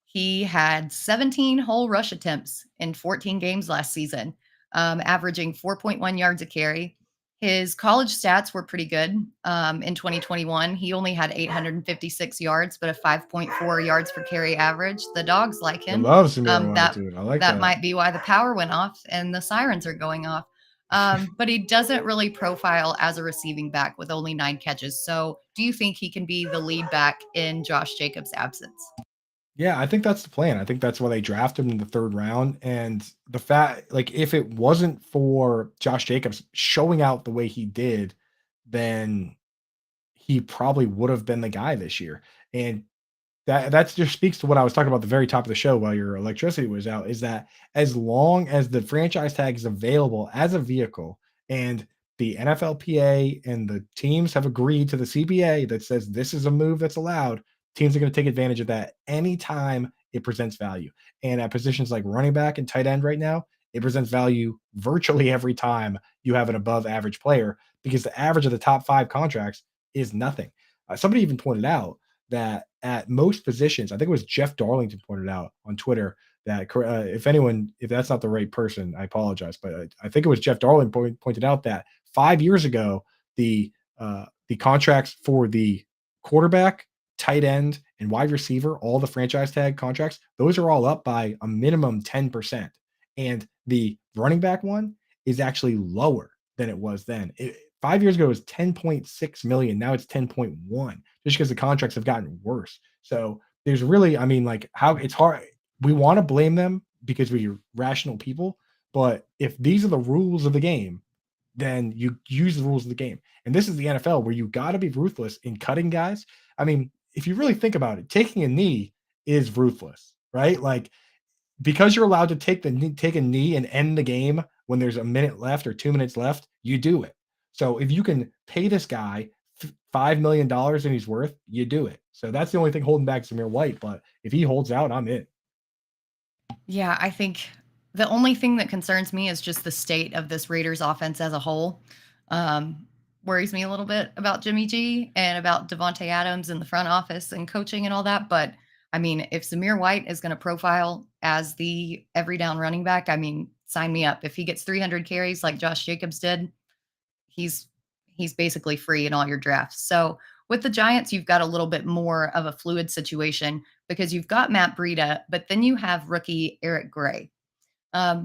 Speaker 2: He had 17 whole rush attempts in 14 games last season, averaging 4.1 yards a carry. His college stats were pretty good. In 2021, he only had 856 yards, but a 5.4 yards per carry average. The dogs like
Speaker 1: I
Speaker 2: him.
Speaker 1: love Samir
Speaker 2: Um,
Speaker 1: White,
Speaker 2: that
Speaker 1: dude. I like
Speaker 2: that
Speaker 1: that.
Speaker 2: might be why the power went off and the sirens are going off. But he doesn't really profile as a receiving back with only 9 catches. So, do you think he can be the lead back in Josh Jacobs' absence?
Speaker 1: Yeah, I think that's the plan. I think that's why they drafted him in the third round. And the fact, like, if it wasn't for Josh Jacobs showing out the way he did, then he probably would have been the guy this year. And that just speaks to what I was talking about at the very top of the show while your electricity was out, is that as long as the franchise tag is available as a vehicle and the NFLPA and the teams have agreed to the CBA that says this is a move that's allowed, teams are going to take advantage of that anytime it presents value. And at positions like running back and tight end right now, it presents value virtually every time you have an above average player because the average of the top 5 contracts is nothing. Somebody even pointed out that at most positions, I think it was Jeff Darlington pointed out on Twitter that if that's not the right person, I apologize, but I think it was Jeff Darlington pointed out that 5 years ago the contracts for the quarterback, tight end, and wide receiver, all the franchise tag contracts, those are all up by a minimum 10%, and the running back one is actually lower than it was then. 5 years ago it was 10.6 million. Now it's 10.1 just because the contracts have gotten worse. So there's really, I mean, like how it's hard. We want to blame them because we're rational people, but if these are the rules of the game, then you use the rules of the game. And this is the NFL where you got to be ruthless in cutting guys. I mean, if you really think about it, taking a knee is ruthless, right? Like because you're allowed to take a knee and end the game when there's a minute left or 2 minutes left, you do it. So if you can pay this guy $5 million and he's worth, you do it. So that's the only thing holding back Samir White. But if he holds out, I'm in.
Speaker 2: Yeah, I think the only thing that concerns me is just the state of this Raiders offense as a whole. Um, Worries me a little bit about Jimmy G and about Devontae Adams in the front office and coaching and all that. But I mean, if Samir White is going to profile as the every down running back, I mean, sign me up. If he gets 300 carries like Josh Jacobs did, he's he's basically free in all your drafts. So with the Giants, you've got a little bit more of a fluid situation because you've got Matt Breida, but then you have rookie Eric Gray.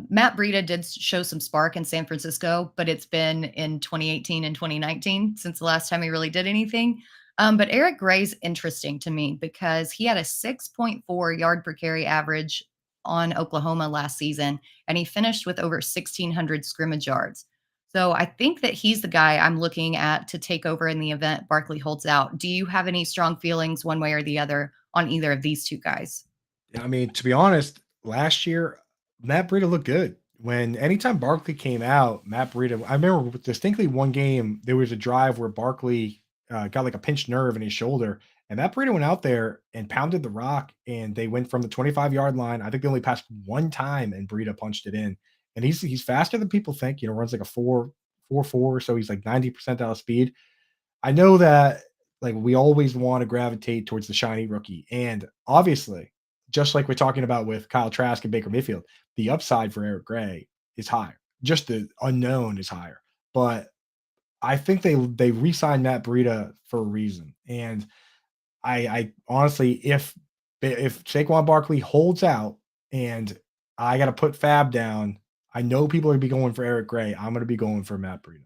Speaker 2: Matt Breida did show some spark in San Francisco, but it's been in 2018 and 2019 since the last time he really did anything. But Eric Gray's interesting to me because he had a 6.4 yard per carry average on Oklahoma last season, and he finished with over 1,600 scrimmage yards. So I think that he's the guy I'm looking at to take over in the event Barkley holds out. Do you have any strong feelings one way or the other on either of these two guys?
Speaker 1: I mean, to be honest, last year Matt Breida looked good. When anytime Barkley came out, Matt Breida, I remember distinctly one game, there was a drive where Barkley got like a pinched nerve in his shoulder, and Matt Breida went out there and pounded the rock, and they went from the 25-yard line. I think they only passed one time, and Breida punched it in. And he's faster than people think. Runs like a 4.44, so he's like 90% out of speed. I know that like we always want to gravitate towards the shiny rookie. And obviously, just like we're talking about with Kyle Trask and Baker Mayfield, the upside for Eric Gray is higher. Just the unknown is higher. But I think they re-signed Matt Breida for a reason. And I honestly, if Saquon Barkley holds out and I got to put Fab down, I know people are gonna be going for Eric Gray. I'm going to be going for Matt Breida.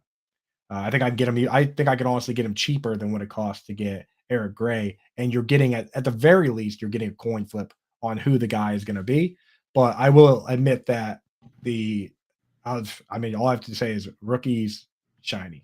Speaker 1: I think I can get him. I think I could honestly get him cheaper than what it costs to get Eric Gray. And you're getting at the very least, you're getting a coin flip on who the guy is going to be. But I will admit that I mean, all I have to say is rookies shiny.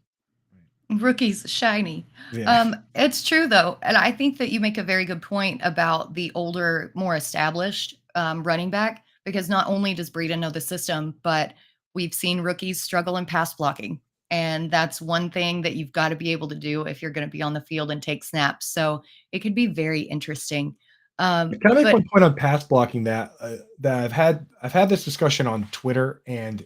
Speaker 2: Rookies shiny.
Speaker 1: Yeah.
Speaker 2: It's true though, and I think that you make a very good point about the older, more established running back because not only does Breeden know the system, but we've seen rookies struggle in pass blocking. And that's one thing that you've got to be able to do if you're going to be on the field and take snaps. So it could be very interesting.
Speaker 1: Can I make
Speaker 2: But
Speaker 1: one point on pass blocking that I've had this discussion on Twitter, and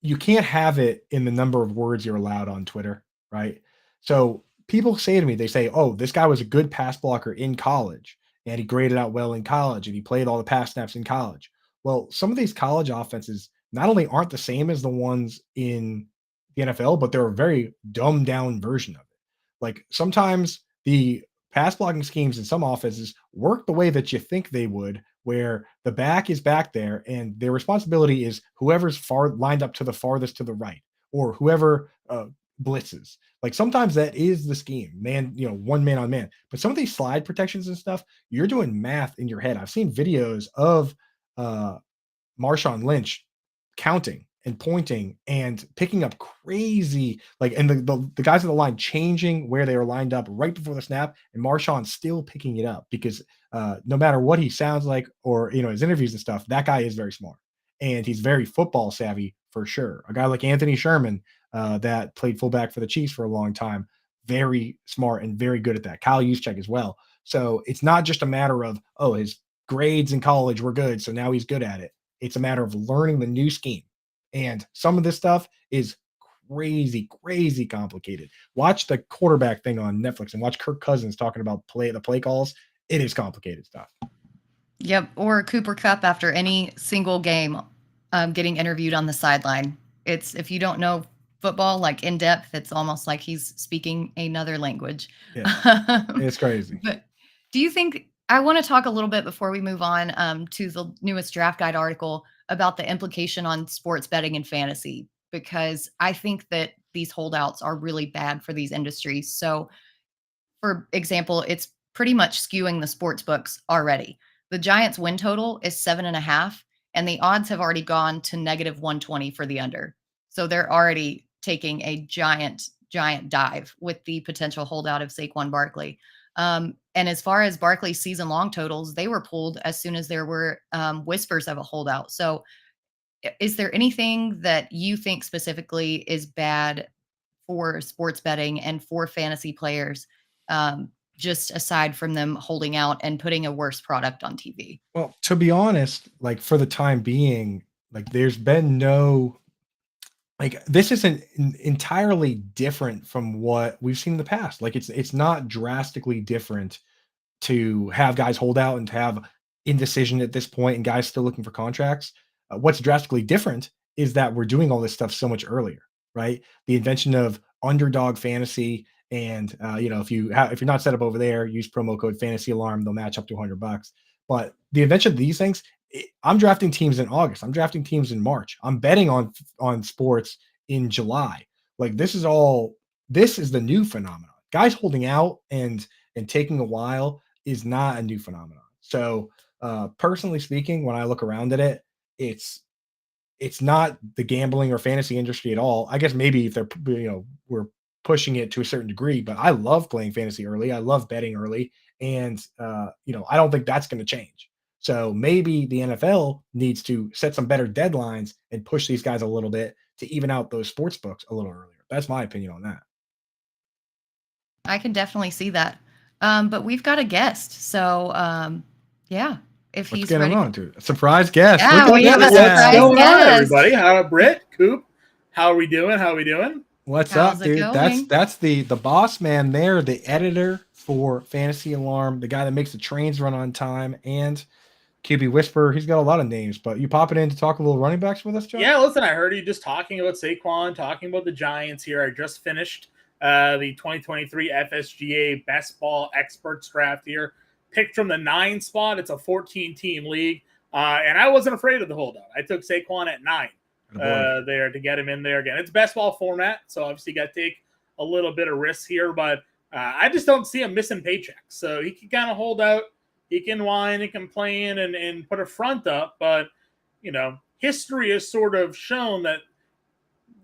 Speaker 1: you can't have it in the number of words you're allowed on Twitter, right? So people say to me, they say, "Oh, this guy was a good pass blocker in college, and he graded out well in college, and he played all the pass snaps in college." Well, some of these college offenses not only aren't the same as the ones in the NFL, but they're a very dumbed down version of it. Like sometimes the pass blocking schemes in some offenses work the way that you think they would, where the back is back there and their responsibility is whoever's far lined up to the farthest to the right or whoever blitzes. Like sometimes that is the scheme, man, one man on man. But some of these slide protections and stuff, you're doing math in your head. I've seen videos of uh, Marshawn Lynch counting and pointing and picking up crazy and the guys on the line changing where they were lined up right before the snap, and Marshawn still picking it up because no matter what he sounds like or his interviews and stuff, that guy is very smart and he's very football savvy for sure. A guy like Anthony Sherman that played fullback for the Chiefs for a long time, very smart and very good at that. Kyle Juszczyk as well. So it's not just a matter of his grades in college were good, so now he's good at it. It's a matter of learning the new scheme. And some of this stuff is crazy, crazy complicated. Watch the quarterback thing on Netflix and watch Kirk Cousins talking about the play calls. It is complicated stuff.
Speaker 2: yep, or Cooper Cup after any single game, getting interviewed on the sideline. It's if you don't know football like in depth, it's almost like he's speaking another language.
Speaker 1: Yeah, it's crazy.
Speaker 2: But do you think I want to talk a little bit before we move on to the newest draft guide article about the implication on sports betting and fantasy, because I think that these holdouts are really bad for these industries. So for example, it's pretty much skewing the sports books already. The Giants win total is 7.5, and the odds have already gone to negative 120 for the under. So they're already taking a giant, giant dive with the potential holdout of Saquon Barkley. And as far as Barkley's season long totals, they were pulled as soon as there were whispers of a holdout. So is there anything that you think specifically is bad for sports betting and for fantasy players, just aside from them holding out and putting a worse product on TV?
Speaker 1: Well, to be honest, for the time being, there's been no this isn't entirely different from what we've seen in the past. It's not drastically different to have guys hold out and to have indecision at this point and guys still looking for contracts. What's drastically different is that we're doing all this stuff so much earlier, right? The invention of underdog fantasy, and if you're not set up over there, use promo code Fantasy Alarm. They'll match up to $100. But the invention of these things, I'm drafting teams in August. I'm drafting teams in March. I'm betting on sports in July. This is the new phenomenon. Guys holding out and taking a while is not a new phenomenon. So personally speaking, when I look around at it, it's not the gambling or fantasy industry at all. I guess maybe if we're pushing it to a certain degree, but I love playing fantasy early. I love betting early. And I don't think that's going to change. So maybe the NFL needs to set some better deadlines and push these guys a little bit to even out those sports books a little earlier. That's my opinion on that.
Speaker 2: I can definitely see that. But we've got a guest. So, yeah, if
Speaker 1: Let's
Speaker 2: he's
Speaker 1: get him
Speaker 2: ready.
Speaker 1: on to a surprise guest.
Speaker 2: Yeah,
Speaker 1: Look
Speaker 2: we
Speaker 1: at
Speaker 2: have a
Speaker 1: that.
Speaker 2: surprise
Speaker 3: What's going on,
Speaker 2: guest.
Speaker 3: everybody? How Britt, Coop? How are we doing? How are we doing?
Speaker 1: What's
Speaker 2: How's
Speaker 1: up,
Speaker 2: it
Speaker 1: dude?
Speaker 2: going?
Speaker 1: That's the boss man there, the editor for Fantasy Alarm, the guy that makes the trains run on time, and QB Whisperer. He's got a lot of names, but you popping in to talk a little running backs with us, John?
Speaker 3: Yeah, listen, I heard you just talking about Saquon, talking about the Giants here. I just finished the 2023 FSGA Best Ball Experts Draft here. Picked from the 9 spot. It's a 14-team league, and I wasn't afraid of the holdout. I took Saquon at 9 there to get him in there again. It's best ball format, so obviously you got to take a little bit of risk here, but I just don't see him missing paychecks. So he can kind of hold out. He can whine and complain and put a front up, but, history has sort of shown that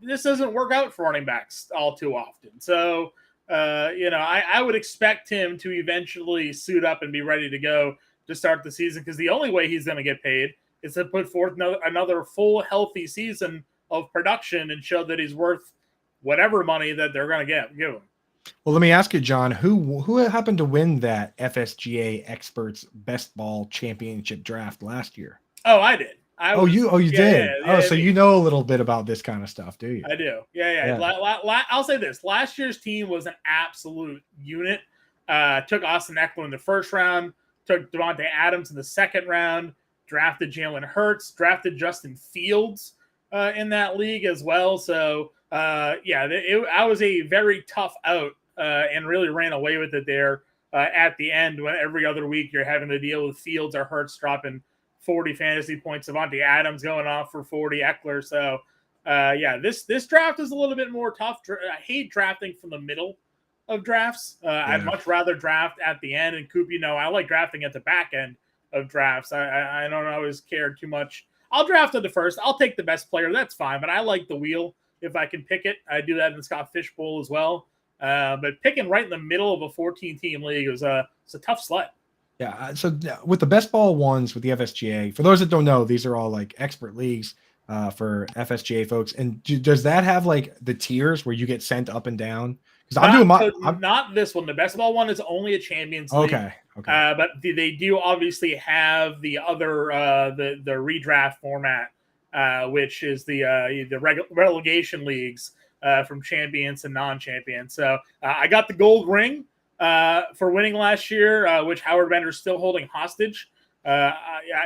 Speaker 3: this doesn't work out for running backs all too often. So, I would expect him to eventually suit up and be ready to go to start the season, because the only way he's going to get paid is to put forth another full healthy season of production and show that he's worth whatever money that they're going to give him.
Speaker 1: Well, let me ask you, John, who happened to win that FSGA Experts Best Ball Championship draft last year?
Speaker 3: Oh, I did.
Speaker 1: You did. So
Speaker 3: me.
Speaker 1: you know a little bit about this kind of stuff, do you?
Speaker 3: I do. Yeah. I'll say this: last year's team was an absolute unit. Took Austin Eckler in the first round, took Devontae Adams in the second round, drafted Jalen Hurts, drafted Justin Fields in that league as well. So I was a very tough out and really ran away with it there at the end, when every other week you're having to deal with Fields or Hurts dropping 40 fantasy points, Devontae Adams going off for 40, Eckler. So this draft is a little bit more tough. I hate drafting from the middle of drafts. I'd much rather draft at the end. And Coop, I like drafting at the back end of drafts. I don't always care too much. I'll draft at the first. I'll take the best player. That's fine. But I like the wheel if I can pick it. I do that in the Scott Fish Bowl as well. But picking right in the middle of a 14-team league it's a tough sled.
Speaker 1: Yeah. So with the best ball ones with the FSGA, for those that don't know, these are all like expert leagues for FSGA folks. And does that have like the tiers where you get sent up and down? Because I'm doing
Speaker 3: not this one. The best ball one is only a Champions League.
Speaker 1: Okay.
Speaker 3: But they do obviously have the other the redraft format, which is the relegation leagues from champions and non-champions. So I got the gold ring for winning last year, which Howard Bender's still holding hostage.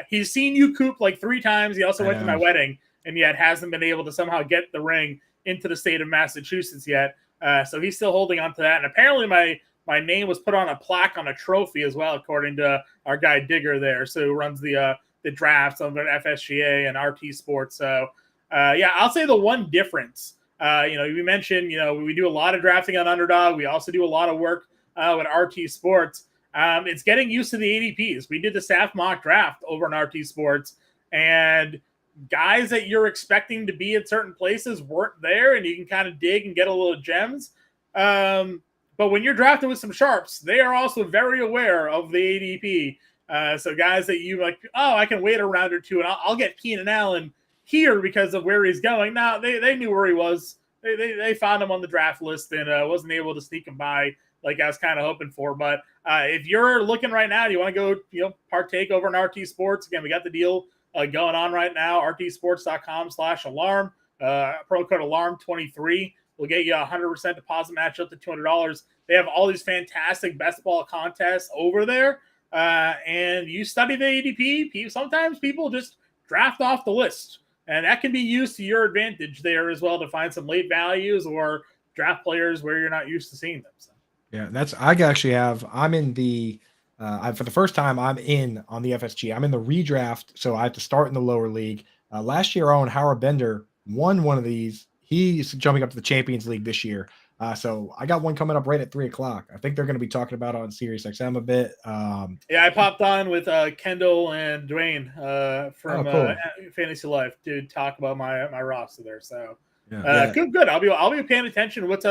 Speaker 3: He's seen you, Coop, like 3 times. He also went to my wedding, and yet hasn't been able to somehow get the ring into the state of Massachusetts yet. So he's still holding on to that. And apparently my name was put on a plaque on a trophy as well, according to our guy Digger there. So who runs the drafts on the FSGA and RT Sports. So I'll say the one difference, we mentioned, we do a lot of drafting on Underdog. We also do a lot of work with RT Sports. It's getting used to the ADPs. We did the staff mock draft over on RT Sports, and guys that you're expecting to be at certain places weren't there, and you can kind of dig and get a little gems. But when you're drafting with some sharps, they are also very aware of the ADP. So guys that you like, I can wait a round or two, and I'll get Keenan Allen here because of where he's going. Now they knew where he was. They found him on the draft list and wasn't able to sneak him by like I was kind of hoping for. But if you're looking right now, you want to go, partake over in RT Sports. Again, we got the deal going on right now. rtsports.com/alarm. Pro code alarm23 will get you a 100% deposit match up to $200. They have all these fantastic best ball contests over there. And you study the ADP. Sometimes people just draft off the list, and that can be used to your advantage there as well to find some late values or draft players where you're not used to seeing them. So.
Speaker 1: Yeah, I'm in the for the first time I'm in on the FSG. I'm in the redraft, so I have to start in the lower league. Last year, our own Howard Bender won one of these. He's jumping up to the Champions League this year. So I got one coming up right at 3:00. I think they're going to be talking about it on Sirius XM a bit.
Speaker 3: I popped on with Kendall and Dwayne from
Speaker 1: cool.
Speaker 3: Fantasy Life to talk about my roster there. So good. I'll be paying attention. What's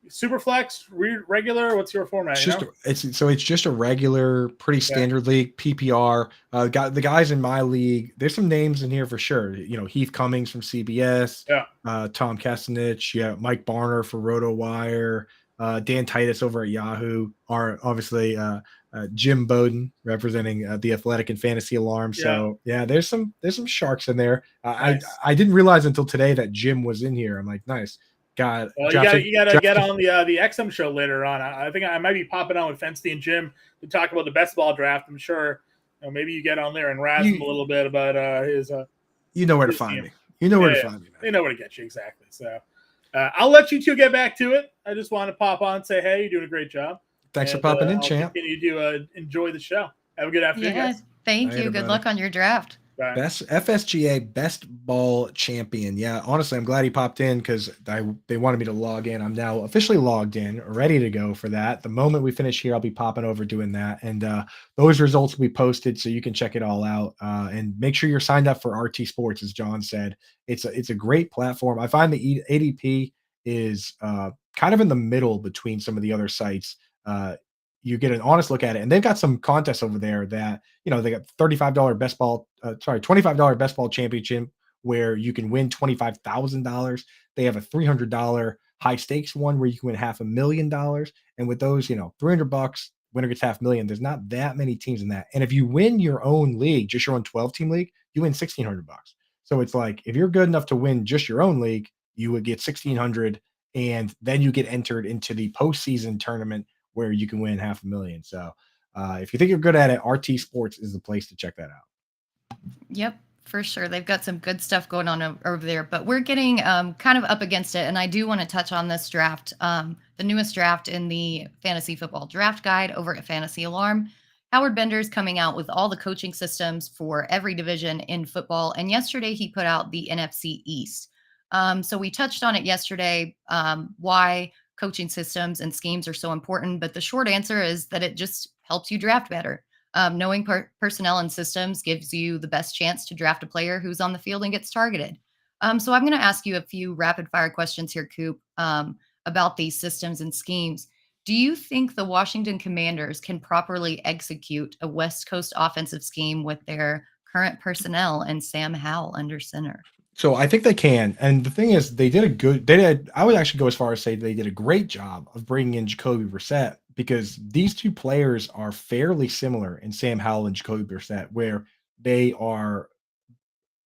Speaker 3: Superflex, regular? What's your format?
Speaker 1: It's just a regular, pretty standard league PPR. The guys in my league, there's some names in here for sure. Heath Cummings from CBS, Tom Kastanich, Mike Barner for RotoWire, Dan Titus over at Yahoo, are obviously Jim Bowden representing the Athletic and Fantasy Alarm. So there's some sharks in there. Nice. I didn't realize until today that Jim was in here. I'm like, nice.
Speaker 3: Well, you gotta get on the XM show later on. I think I might be popping on with Fensty and Jim to talk about the best ball draft. I'm sure maybe you get on there and razz him a little bit about his.
Speaker 1: You know where to find me. You know where to find me. Man.
Speaker 3: They know where to get you exactly. So I'll let you two get back to it. I just want to pop on and say, hey, you're doing a great job.
Speaker 1: Thanks for popping in,
Speaker 3: I'll
Speaker 1: champ.
Speaker 3: Continue to enjoy the show. Have a good afternoon, guys.
Speaker 2: Thank you. Good luck on your draft.
Speaker 3: Bye.
Speaker 1: Best FSGA best ball champion. Yeah, honestly, I'm glad he popped in because they wanted me to log in. I'm now officially logged in, ready to go for that. The moment we finish here, I'll be popping over doing that, and those results will be posted so you can check it all out. And make sure you're signed up for RT Sports, as John said. It's a great platform. I find the ADP is kind of in the middle between some of the other sites. you get an honest look at it. And they've got some contests over there that, they got $35 $25 best ball championship where you can win $25,000. They have a $300 high stakes one where you can win $500,000. And with those, $300, winner gets 500,000. There's not that many teams in that. And if you win your own league, just your own 12-team league, you win $1,600. So it's like, if you're good enough to win just your own league, you would get 1,600, and then you get entered into the postseason tournament where you can win 500,000. So if you think you're good at it, RT Sports is the place to check that out.
Speaker 2: Yep, for sure. They've got some good stuff going on over there, but we're getting kind of up against it. And I do want to touch on this draft, the newest draft in the fantasy football draft guide over at Fantasy Alarm. Howard Bender's coming out with all the coaching systems for every division in football. And yesterday he put out the NFC East. So we touched on it yesterday, why coaching systems and schemes are so important. But the short answer is that it just helps you draft better. Knowing personnel and systems gives you the best chance to draft a player who's on the field and gets targeted. So I'm going to ask you a few rapid fire questions here, Coop, about these systems and schemes. Do you think the Washington Commanders can properly execute a West Coast offensive scheme with their current personnel and Sam Howell under center?
Speaker 1: So I think they can. And the thing is, I would actually go as far as say they did a great job of bringing in Jacoby Brissett, because these two players are fairly similar in Sam Howell and Jacoby Brissett, where they are,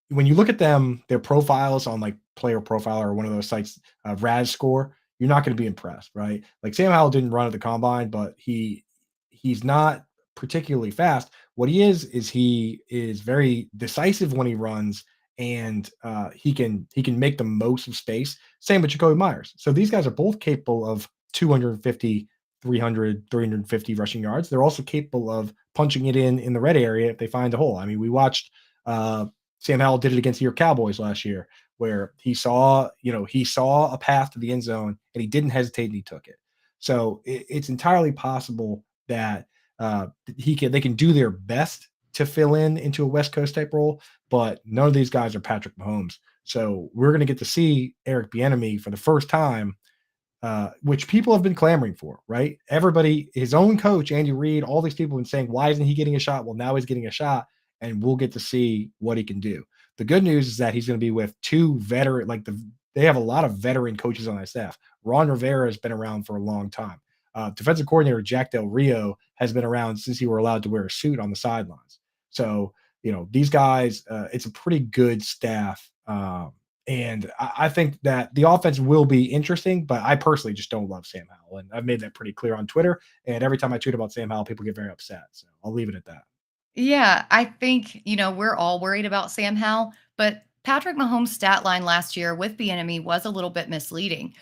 Speaker 1: when you look at them, their profiles on like Player Profile or one of those sites, Raz Score, you're not going to be impressed, right? Like Sam Howell didn't run at the combine, but he's not particularly fast. What he is very decisive when he runs, and he can make the most of space. Same with Jacoby Myers. So these guys are both capable of 250, 300, 350 rushing yards. They're also capable of punching it in the red area if they find a hole. I mean, we watched Sam Howell did it against your Cowboys last year, where he saw a path to the end zone and he didn't hesitate and he took it. So it's entirely possible that they can do their best to fill into a West Coast type role, but none of these guys are Patrick Mahomes. So we're going to get to see Eric Bieniemy for the first time, which people have been clamoring for, right? Everybody, his own coach, Andy Reid, all these people have been saying, why isn't he getting a shot? Well, now he's getting a shot, and we'll get to see what he can do. The good news is that he's going to be with two veteran, they have a lot of veteran coaches on that staff. Ron Rivera has been around for a long time. Defensive coordinator Jack Del Rio has been around since he were allowed to wear a suit on the sidelines. So, these guys, it's a pretty good staff. And I think that the offense will be interesting, but I personally just don't love Sam Howell. And I've made that pretty clear on Twitter. And every time I tweet about Sam Howell, people get very upset. So I'll leave it at that.
Speaker 2: Yeah, I think, we're all worried about Sam Howell, but Patrick Mahomes' stat line last year with Bieniemy was a little bit misleading,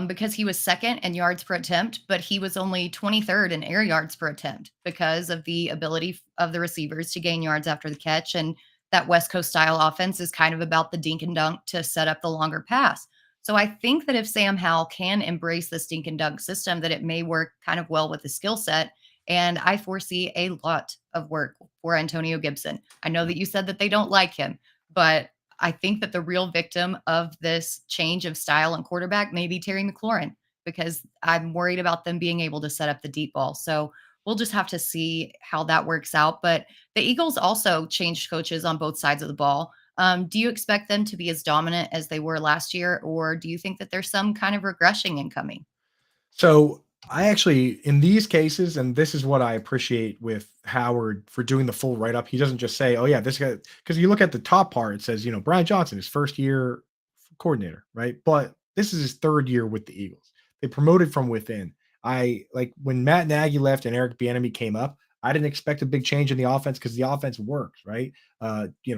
Speaker 2: because he was second in yards per attempt, but he was only 23rd in air yards per attempt because of the ability of the receivers to gain yards after the catch. And that West Coast style offense is kind of about the dink and dunk to set up the longer pass. So I think that if Sam Howell can embrace this dink and dunk system, that it may work kind of well with the skill set. And I foresee a lot of work for Antonio Gibson. I know that you said that they don't like him, but I think that the real victim of this change of style and quarterback may be Terry McLaurin, because I'm worried about them being able to set up the deep ball. So we'll just have to see how that works out. But the Eagles also changed coaches on both sides of the ball. Do you expect them to be as dominant as they were last year, or do you think that there's some kind of regression incoming?
Speaker 1: So I actually, in these cases, and this is what I appreciate with Howard for doing the full write up, he doesn't just say, oh, yeah, this guy, because you look at the top part, it says, Brian Johnson, his first year coordinator, right? But this is his third year with the Eagles. They promoted from within. I like when Matt Nagy left and Eric Bieniemy came up, I didn't expect a big change in the offense because the offense works, right?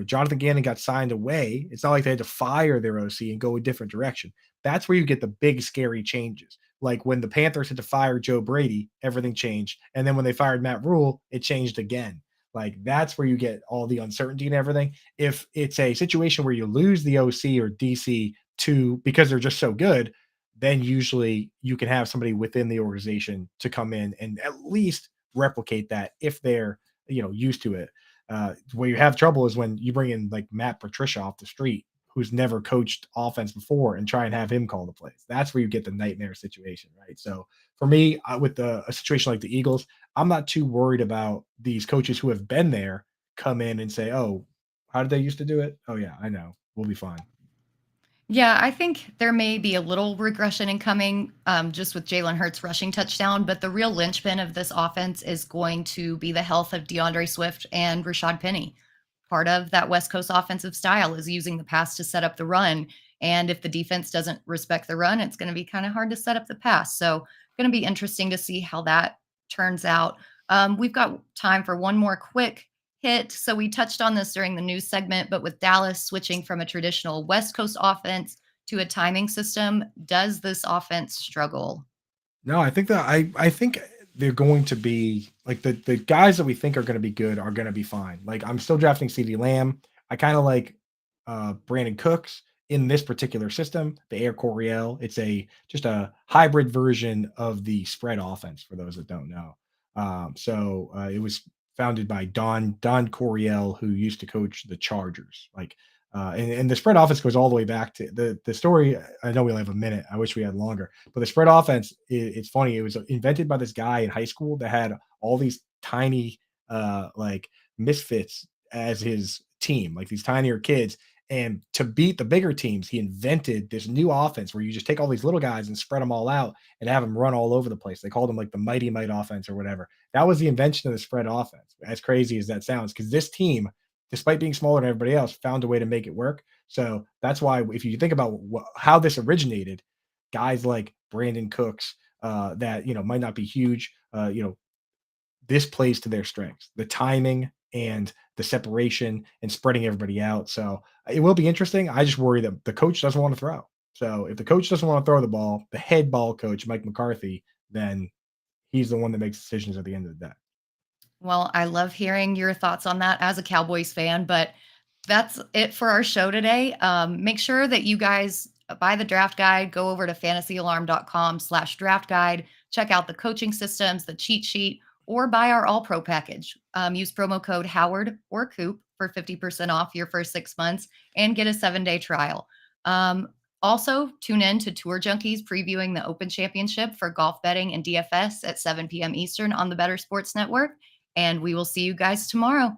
Speaker 1: Jonathan Gannon got signed away. It's not like they had to fire their OC and go a different direction. That's where you get the big, scary changes. Like when the Panthers had to fire Joe Brady, everything changed. And then when they fired Matt Rule, it changed again. Like that's where you get all the uncertainty and everything. If it's a situation where you lose the OC or DC because they're just so good, then usually you can have somebody within the organization to come in and at least replicate that if they're used to it. Where you have trouble is when you bring in like Matt Patricia off the street, who's never coached offense before and try and have him call the plays. That's where you get the nightmare situation, right? So for me, with a situation like the Eagles, I'm not too worried about these coaches who have been there come in and say, "Oh, how did they used to do it? Oh yeah, I know. We'll be fine."
Speaker 2: Yeah, I think there may be a little regression incoming just with Jalen Hurts rushing touchdown, but the real linchpin of this offense is going to be the health of DeAndre Swift and Rashad Penny. Part of that West Coast offensive style is using the pass to set up the run. And if the defense doesn't respect the run, it's going to be kind of hard to set up the pass. So, going to be interesting to see how that turns out. We've got time for one more quick hit. So we touched on this during the news segment, but with Dallas switching from a traditional West Coast offense to a timing system, does this offense struggle?
Speaker 1: No, I think that I think they're going to be like the guys that we think are going to be good are going to be fine. Like I'm still drafting CD Lamb. I kind of like Brandon Cooks in this particular system, the Air Coryell. It's a just a hybrid version of the spread offense for those that don't know. It was founded by Don Coryell, who used to coach the Chargers. And the spread offense goes all the way back to the story. I know we only have a minute. I wish we had longer. But the spread offense, it's funny. It was invented by this guy in high school that had all these tiny like misfits as his team, like these tinier kids. And to beat the bigger teams, he invented this new offense where you just take all these little guys and spread them all out and have them run all over the place. They called them like the Mighty Might offense or whatever. That was the invention of the spread offense. As crazy as that sounds, because this team, despite being smaller than everybody else, found a way to make it work. So that's why, if you think about how this originated, guys like Brandon Cooks, that might not be huge, this plays to their strengths, the timing and the separation and spreading everybody out. So it will be interesting. I just worry that the coach doesn't want to throw. So if the coach doesn't want to throw the ball, the head ball coach, Mike McCarthy, then he's the one that makes decisions at the end of the day.
Speaker 2: Well, I love hearing your thoughts on that as a Cowboys fan, but that's it for our show today. Make sure that you guys buy the draft guide, go over to fantasyalarm.com/draft guide, check out the coaching systems, the cheat sheet, or buy our all pro package. Use promo code Howard or Coop for 50% off your first 6 months and get a 7-day trial. Also, tune in to Tour Junkies previewing the Open Championship for golf betting and DFS at 7 p.m. Eastern on the Better Sports Network. And we will see you guys tomorrow.